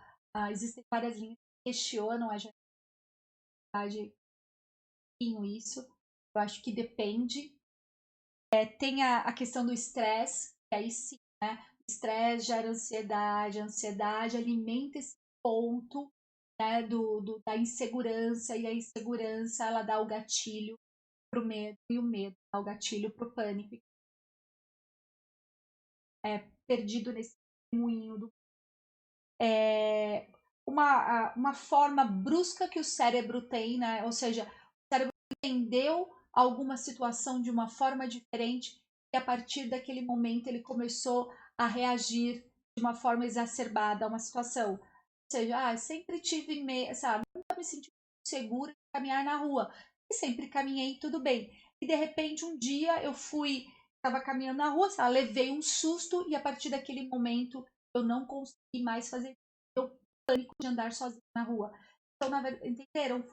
existem várias linhas que questionam a ansiedade isso. Eu acho que depende. Tem a questão do estresse, que aí sim, né? O estresse gera ansiedade, a ansiedade alimenta esse ponto, né, da insegurança, e a insegurança ela dá o gatilho para o medo, e o medo dá o gatilho para o pânico. Perdido nesse moinho do uma forma brusca que o cérebro tem, né? Ou seja, o cérebro entendeu alguma situação de uma forma diferente e a partir daquele momento ele começou a reagir de uma forma exacerbada a uma situação. Ou seja, sempre tive medo, sabe? Nunca me senti segura de caminhar na rua. E sempre caminhei tudo bem. E de repente um dia eu estava caminhando na rua, sabe? Levei um susto e a partir daquele momento eu não consegui mais fazer pânico de andar sozinho na rua. Então, na verdade, entenderam?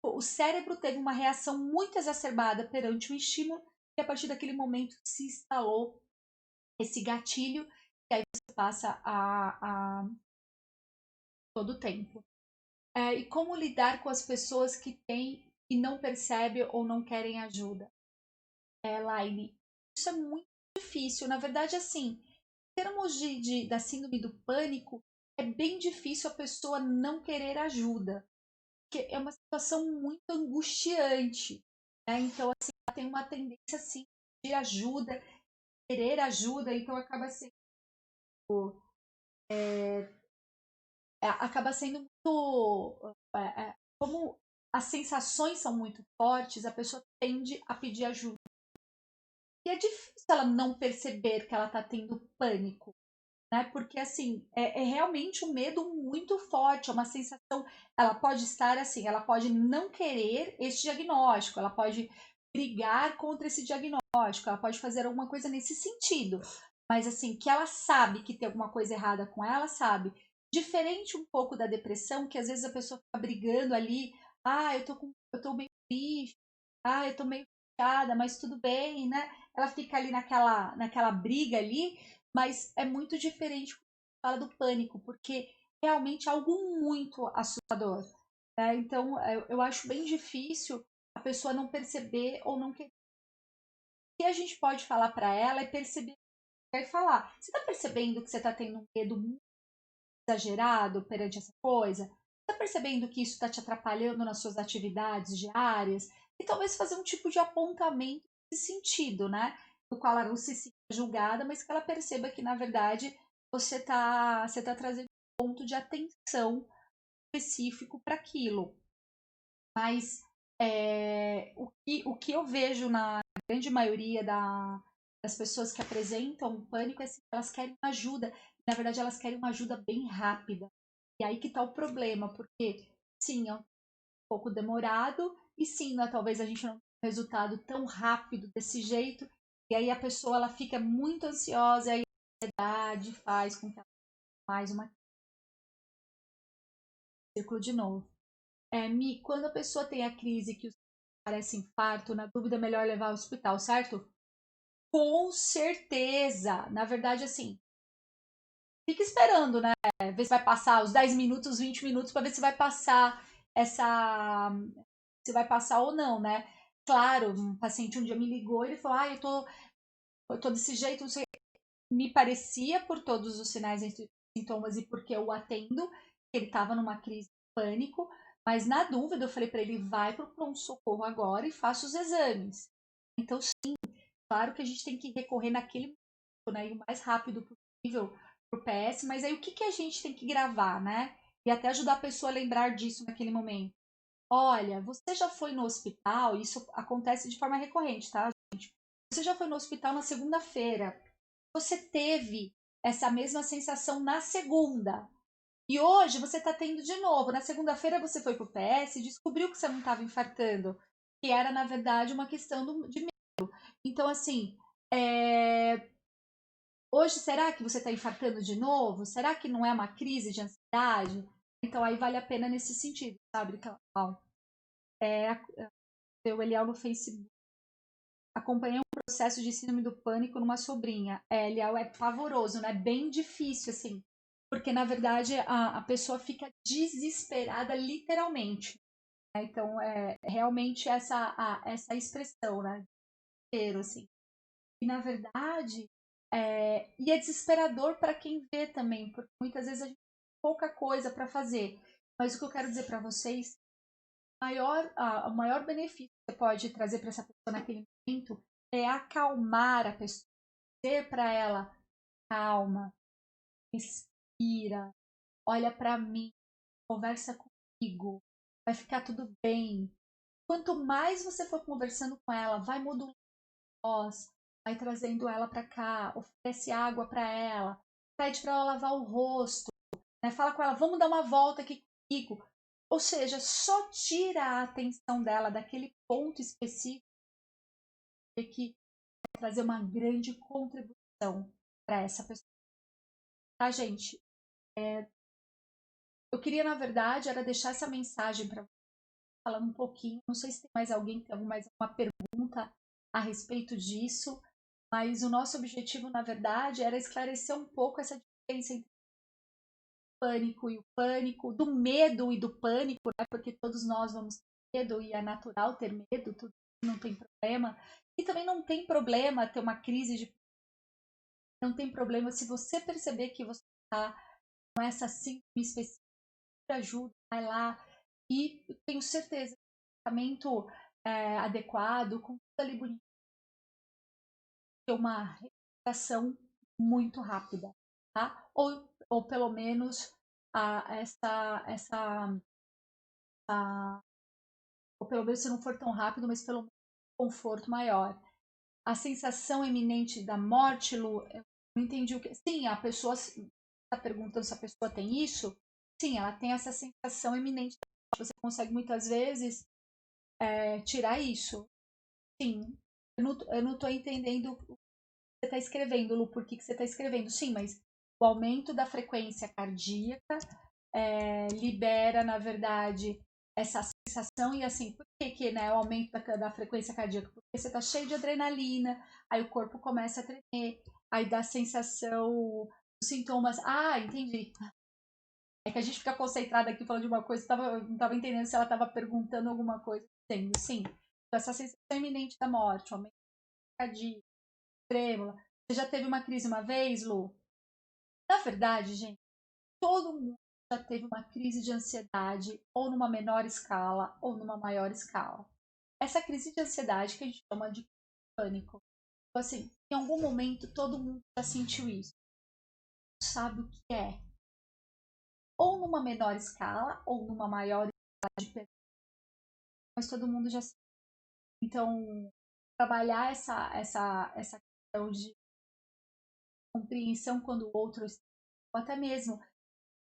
O cérebro teve uma reação muito exacerbada perante o estímulo e a partir daquele momento se instalou esse gatilho e aí você passa a todo o tempo. E como lidar com as pessoas que têm e não percebem ou não querem ajuda? Laine, isso é muito difícil. Na verdade, assim, em termos da síndrome do pânico, é bem difícil a pessoa não querer ajuda. Porque é uma situação muito angustiante. Né? Então, assim, ela tem uma tendência assim, de ajuda, querer ajuda, então acaba sendo muito. Como as sensações são muito fortes, a pessoa tende a pedir ajuda. E é difícil ela não perceber que ela está tendo pânico. né? Porque assim, é realmente um medo muito forte, é uma sensação, ela pode estar assim, ela pode não querer esse diagnóstico, ela pode brigar contra esse diagnóstico, ela pode fazer alguma coisa nesse sentido. Mas assim, que ela sabe que tem alguma coisa errada com ela, sabe? Diferente um pouco da depressão, que às vezes a pessoa fica brigando ali, eu tô meio triste, eu tô meio chateada, mas tudo bem, né? Ela fica ali naquela briga ali, mas é muito diferente quando fala do pânico, porque realmente é algo muito assustador, né? Então, eu acho bem difícil a pessoa não perceber ou não querer. O que a gente pode falar para ela é perceber e falar. Você está percebendo que você está tendo um medo muito exagerado perante essa coisa? Está percebendo que isso está te atrapalhando nas suas atividades diárias? E talvez fazer um tipo de apontamento nesse sentido, né? No qual ela não se sinta julgada, mas que ela perceba que, na verdade, você tá trazendo um ponto de atenção específico para aquilo. Mas o que eu vejo na grande maioria das pessoas que apresentam pânico é assim, elas querem ajuda. Na verdade, elas querem uma ajuda bem rápida. E aí que está o problema, porque sim, é um pouco demorado, e sim, né, talvez a gente não tenha um resultado tão rápido desse jeito, e aí a pessoa ela fica muito ansiosa, e a ansiedade faz com que ela mais uma círculo de novo. Quando a pessoa tem a crise que parece infarto, na dúvida é melhor levar ao hospital, certo? Com certeza! Na verdade, assim, fica esperando, né? Ver se vai passar os 10 minutos, 20 minutos, para ver se vai passar essa. Se vai passar ou não, né? Claro, um paciente um dia me ligou e ele falou: eu tô desse jeito, não sei. Me parecia, por todos os sinais e sintomas e porque eu o atendo, que ele estava numa crise de pânico, mas na dúvida eu falei para ele: vai para o pronto-socorro agora e faça os exames. Então, claro que a gente tem que recorrer naquele momento, né? E o mais rápido possível pro PS, mas aí o que a gente tem que gravar, né? E até ajudar a pessoa a lembrar disso naquele momento. Olha, você já foi no hospital, isso acontece de forma recorrente, tá? Você já foi no hospital na segunda-feira. Você teve essa mesma sensação na segunda. E hoje você está tendo de novo. Na segunda-feira você foi pro PS e descobriu que você não estava infartando. Que era, na verdade, uma questão de medo. Então, assim, hoje será que você está infartando de novo? Será que não é uma crise de ansiedade? Então, aí vale a pena nesse sentido, sabe, Clau? Eu, Eliel, no Facebook, acompanhei um processo de síndrome do pânico numa sobrinha. Eliel, é pavoroso, né? Bem difícil, assim. Porque, na verdade, a pessoa fica desesperada, literalmente. Né? Então, é realmente essa expressão, né? Desespero, assim. E, na verdade, e é desesperador para quem vê também, porque muitas vezes a gente tem pouca coisa para fazer. Mas o que eu quero dizer para vocês, o maior benefício que você pode trazer para essa pessoa naquele momento é acalmar a pessoa, dizer para ela: calma, respira, olha para mim, conversa comigo, vai ficar tudo bem. Quanto mais você for conversando com ela, vai modulando a voz, vai trazendo ela para cá, oferece água para ela, pede para ela lavar o rosto, né? Fala com ela: vamos dar uma volta aqui comigo. Ou seja, só tira a atenção dela daquele ponto específico que vai trazer uma grande contribuição para essa pessoa. Tá, gente? Eu queria, na verdade, era deixar essa mensagem para você, falando um pouquinho. Não sei se tem mais alguém que tem mais alguma pergunta a respeito disso, mas o nosso objetivo, na verdade, era esclarecer um pouco essa diferença entre o pânico e o pânico, do medo e do pânico, né? Porque todos nós vamos ter medo e é natural ter medo, tudo não tem problema. E também não tem problema ter uma crise de. Não tem problema se você perceber que você está com essa síndrome específica de ajuda, vai lá e tenho certeza que o tratamento adequado, com tudo ali bonito, ter uma recuperação muito rápida, tá? Ou pelo menos essa ou pelo menos se não for tão rápido, mas pelo menos um conforto maior. A sensação iminente da morte, Lu, Não entendi o que. Sim, a pessoa está perguntando se a pessoa tem isso. Sim, ela tem essa sensação iminente. Você consegue muitas vezes tirar isso. Sim, eu não tô entendendo o que você está escrevendo, Lu, por que você está escrevendo. Sim, mas o aumento da frequência cardíaca libera, na verdade, essa sensação e assim, por que né, o aumento da frequência cardíaca? Porque você está cheio de adrenalina, aí o corpo começa a tremer, aí dá a sensação, os sintomas. Ah, entendi. É que a gente fica concentrada aqui falando de uma coisa, não estava entendendo se ela estava perguntando alguma coisa. Entendo, sim. Então, essa sensação iminente da morte, aumento cardíaco, trêmula. Você já teve uma crise uma vez, Lu? Na verdade, gente, todo mundo já teve uma crise de ansiedade, ou numa menor escala, ou numa maior escala. Essa crise de ansiedade que a gente chama de pânico. Então, assim, em algum momento todo mundo já sentiu isso. Sabe o que é? Ou numa menor escala, ou numa maior escala, mas todo mundo já sentiu. Então, trabalhar essa questão de compreensão quando o outro está, ou até mesmo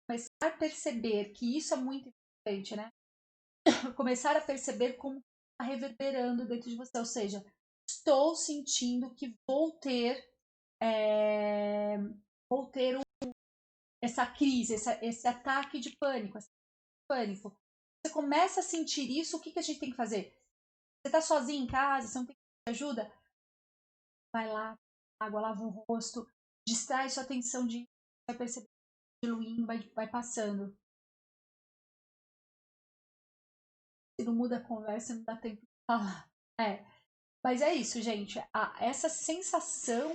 começar a perceber que isso é muito importante, né? Começar a perceber como está reverberando dentro de você, ou seja, estou sentindo que vou ter essa crise, esse ataque de pânico, Você começa a sentir isso, o que a gente tem que fazer? Você está sozinho em casa, você não tem ajuda? Vai lá, água, lava o rosto, distrai sua atenção vai perceber diluindo, vai passando. Se não muda a conversa, não dá tempo de falar. Mas é isso, gente. Essa sensação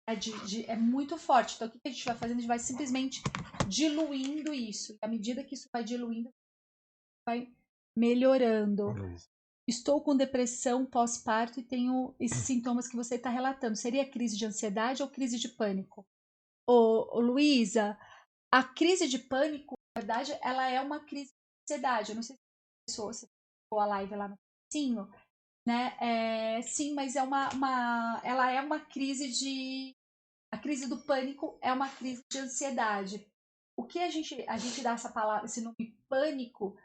é muito forte. Então, o que a gente vai fazendo? A gente vai simplesmente diluindo isso. E à medida que isso vai diluindo, vai melhorando. Estou com depressão pós-parto e tenho esses sintomas que você está relatando. Seria crise de ansiedade ou crise de pânico? Ô Luísa, a crise de pânico, na verdade, ela é uma crise de ansiedade. Eu não sei se você pegou a live lá no comecinho, né? Sim, mas ela é uma crise de. A crise do pânico é uma crise de ansiedade. O que a gente dá essa palavra, esse nome pânico,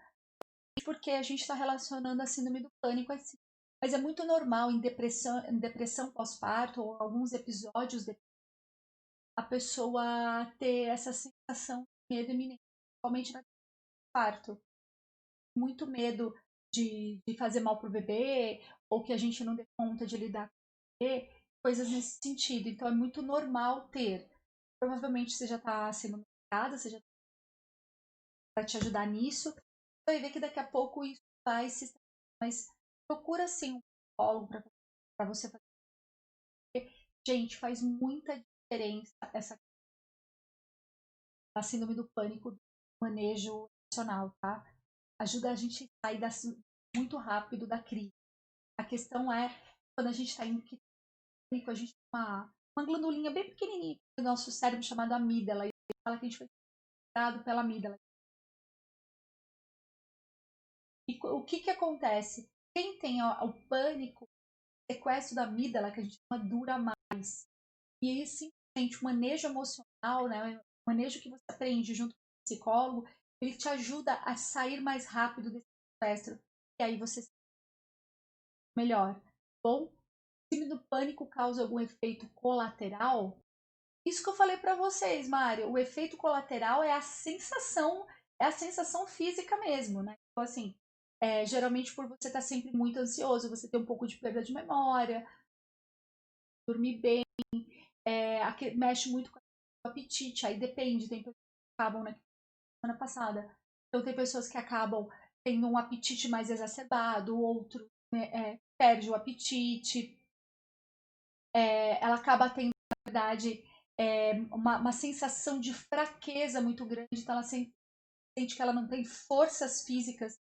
porque a gente está relacionando a síndrome do pânico assim. Mas é muito normal em depressão pós-parto ou alguns episódios a pessoa ter essa sensação de medo iminente, principalmente no parto. Muito medo de fazer mal pro bebê, ou que a gente não dê conta de lidar com o bebê, coisas nesse sentido. Então é muito normal ter. Provavelmente você já está sendo medicada, você já para te ajudar nisso. Você vai ver que daqui a pouco isso vai se. Mas procura sim um psicólogo para você fazer. Gente, faz muita diferença essa a síndrome do pânico do manejo emocional, tá? Ajuda a gente a sair muito rápido da crise. A questão é, quando a gente está em pânico, a gente tem uma glandulinha bem pequenininha no nosso cérebro chamada amígdala. E fala que a gente foi criado pela amígdala. E o que acontece? Quem tem o pânico, o sequestro da amígdala, que a gente chama, dura mais. E aí, simplesmente, o manejo emocional, né, o manejo que você aprende junto com o psicólogo, ele te ajuda a sair mais rápido desse sequestro. E aí você se melhor. Bom, o síndrome do pânico causa algum efeito colateral? Isso que eu falei para vocês, Mário. O efeito colateral é a sensação física mesmo, né? Então, assim, geralmente por você estar sempre muito ansioso, você tem um pouco de perda de memória, dormir bem, mexe muito com o apetite, aí depende, tem pessoas que acabam, né, semana passada. Então tem pessoas que acabam tendo um apetite mais exacerbado, o outro perde o apetite, ela acaba tendo, na verdade, uma sensação de fraqueza muito grande, então ela sente que ela não tem forças físicas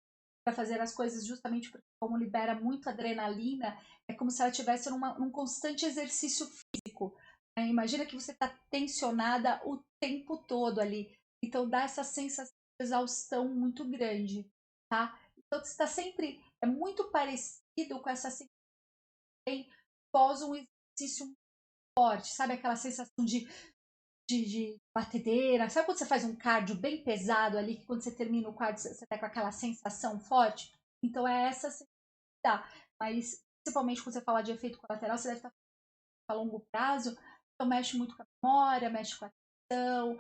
para fazer as coisas, justamente porque, como libera muito adrenalina, é como se ela estivesse num constante exercício físico. Né? Imagina que você está tensionada o tempo todo ali. Então dá essa sensação de exaustão muito grande. Tá? Então você está sempre. É muito parecido com essa sensação pós um exercício forte, sabe aquela sensação de batedeira? Sabe quando você faz um cardio bem pesado ali, que quando você termina o cardio você tá com aquela sensação forte? Então é essa sensação que dá. Mas, principalmente quando você fala de efeito colateral, você deve estar a longo prazo, então mexe muito com a memória, mexe com a atenção,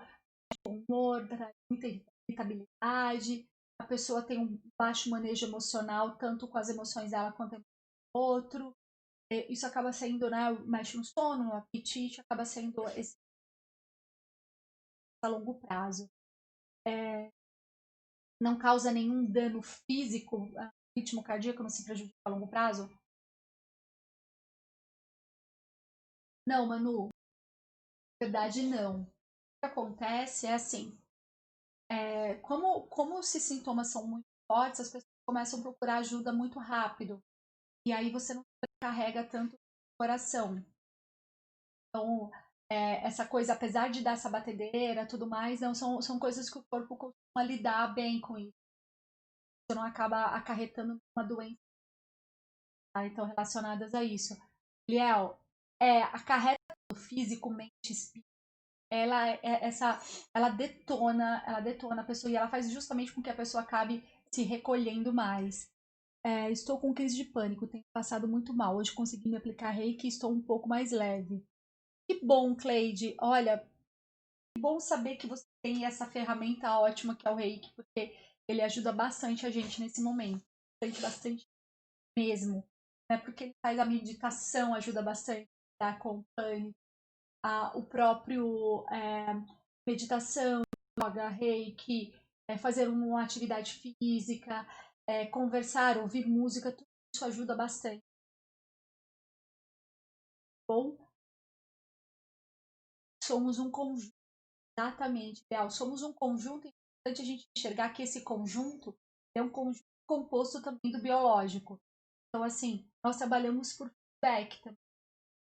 humor, traz muita irritabilidade, a pessoa tem um baixo manejo emocional, tanto com as emoções dela quanto com o outro. Isso acaba sendo, né, mexe no sono, no apetite, acaba sendo esse a longo prazo. Não causa nenhum dano físico, ritmo cardíaco não se prejudica a longo prazo? Não, Manu, na verdade não. O que acontece é assim, como os sintomas são muito fortes, as pessoas começam a procurar ajuda muito rápido. E aí você não carrega tanto o coração. Então, essa coisa, apesar de dar essa batedeira tudo mais, não são coisas que o corpo costuma lidar bem com isso. Você não acaba acarretando uma doença, tá? Então, relacionadas a isso. Liel, acarreta o físico, mente, espírito. Ela detona a pessoa e ela faz justamente com que a pessoa acabe se recolhendo mais. Estou com crise de pânico, tenho passado muito mal. Hoje consegui me aplicar reiki e estou um pouco mais leve. Que bom, Cleide. Olha, que bom saber que você tem essa ferramenta ótima que é o reiki, porque ele ajuda bastante a gente nesse momento. Bastante mesmo. Né? Porque ele faz a meditação, ajuda bastante a dar com o pânico. O próprio meditação, yoga, reiki, fazer uma atividade física, conversar, ouvir música, tudo isso ajuda bastante. Bom, somos um conjunto, exatamente, Bial, somos um conjunto, é importante a gente enxergar que esse conjunto é um conjunto composto também do biológico. Então, assim, nós trabalhamos por feedback também.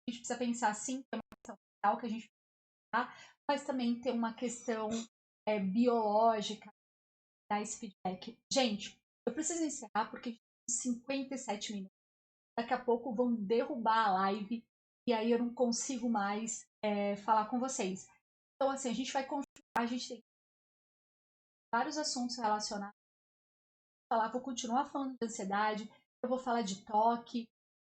A gente precisa pensar, sim, que é uma questão mental que a gente tá, mas também tem uma questão biológica, dar esse feedback. Gente, eu preciso encerrar porque tem 57 minutos. Daqui a pouco vão derrubar a live e aí eu não consigo mais falar com vocês. Então, assim, a gente vai continuar, a gente tem vários assuntos relacionados. Vou continuar falando de ansiedade, eu vou falar de toque,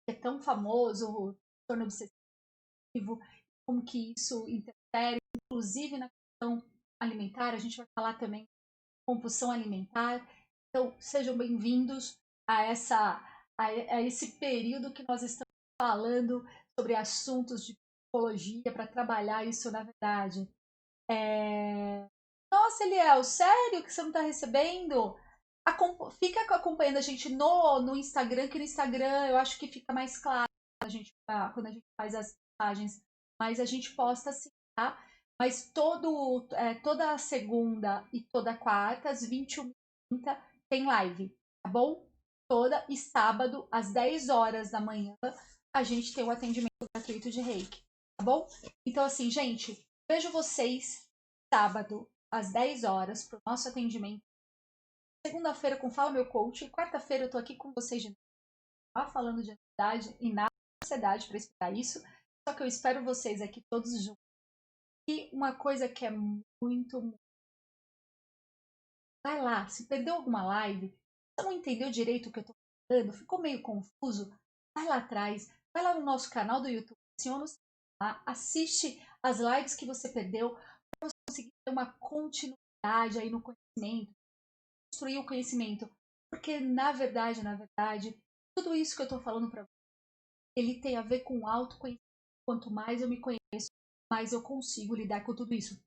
que é tão famoso, o transtorno obsessivo, como que isso interfere, inclusive na questão alimentar, a gente vai falar também de compulsão alimentar. Então, sejam bem-vindos a esse período que nós estamos falando sobre assuntos de psicologia para trabalhar isso na verdade. Nossa, Eliel, sério que você não está recebendo? Fica acompanhando a gente no Instagram, que no Instagram eu acho que fica mais claro quando a gente faz as mensagens. Mas a gente posta assim, tá? Mas toda segunda e toda quarta, às 21h30, tem live, tá bom? Toda e sábado, às 10 horas da manhã, a gente tem o atendimento gratuito de reiki, tá bom? Então, assim, gente, vejo vocês sábado, às 10 horas, para o nosso atendimento. Segunda-feira com Fala Meu Coach. Quarta-feira eu tô aqui com vocês de novo, falando de ansiedade e na ansiedade para explicar isso. Só que eu espero vocês aqui todos juntos. E uma coisa que é muito. Vai lá, se perdeu alguma live, você não entendeu direito o que eu tô falando, ficou meio confuso, vai lá atrás, vai lá no nosso canal do YouTube, aciona o sininho, assiste as lives que você perdeu, para você conseguir ter uma continuidade aí no conhecimento, construir o conhecimento. Porque, na verdade, tudo isso que eu estou falando para você, ele tem a ver com autoconhecimento. Quanto mais eu me conheço, mais eu consigo lidar com tudo isso.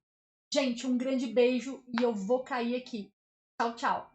Gente, um grande beijo e eu vou cair aqui. Tchau, tchau.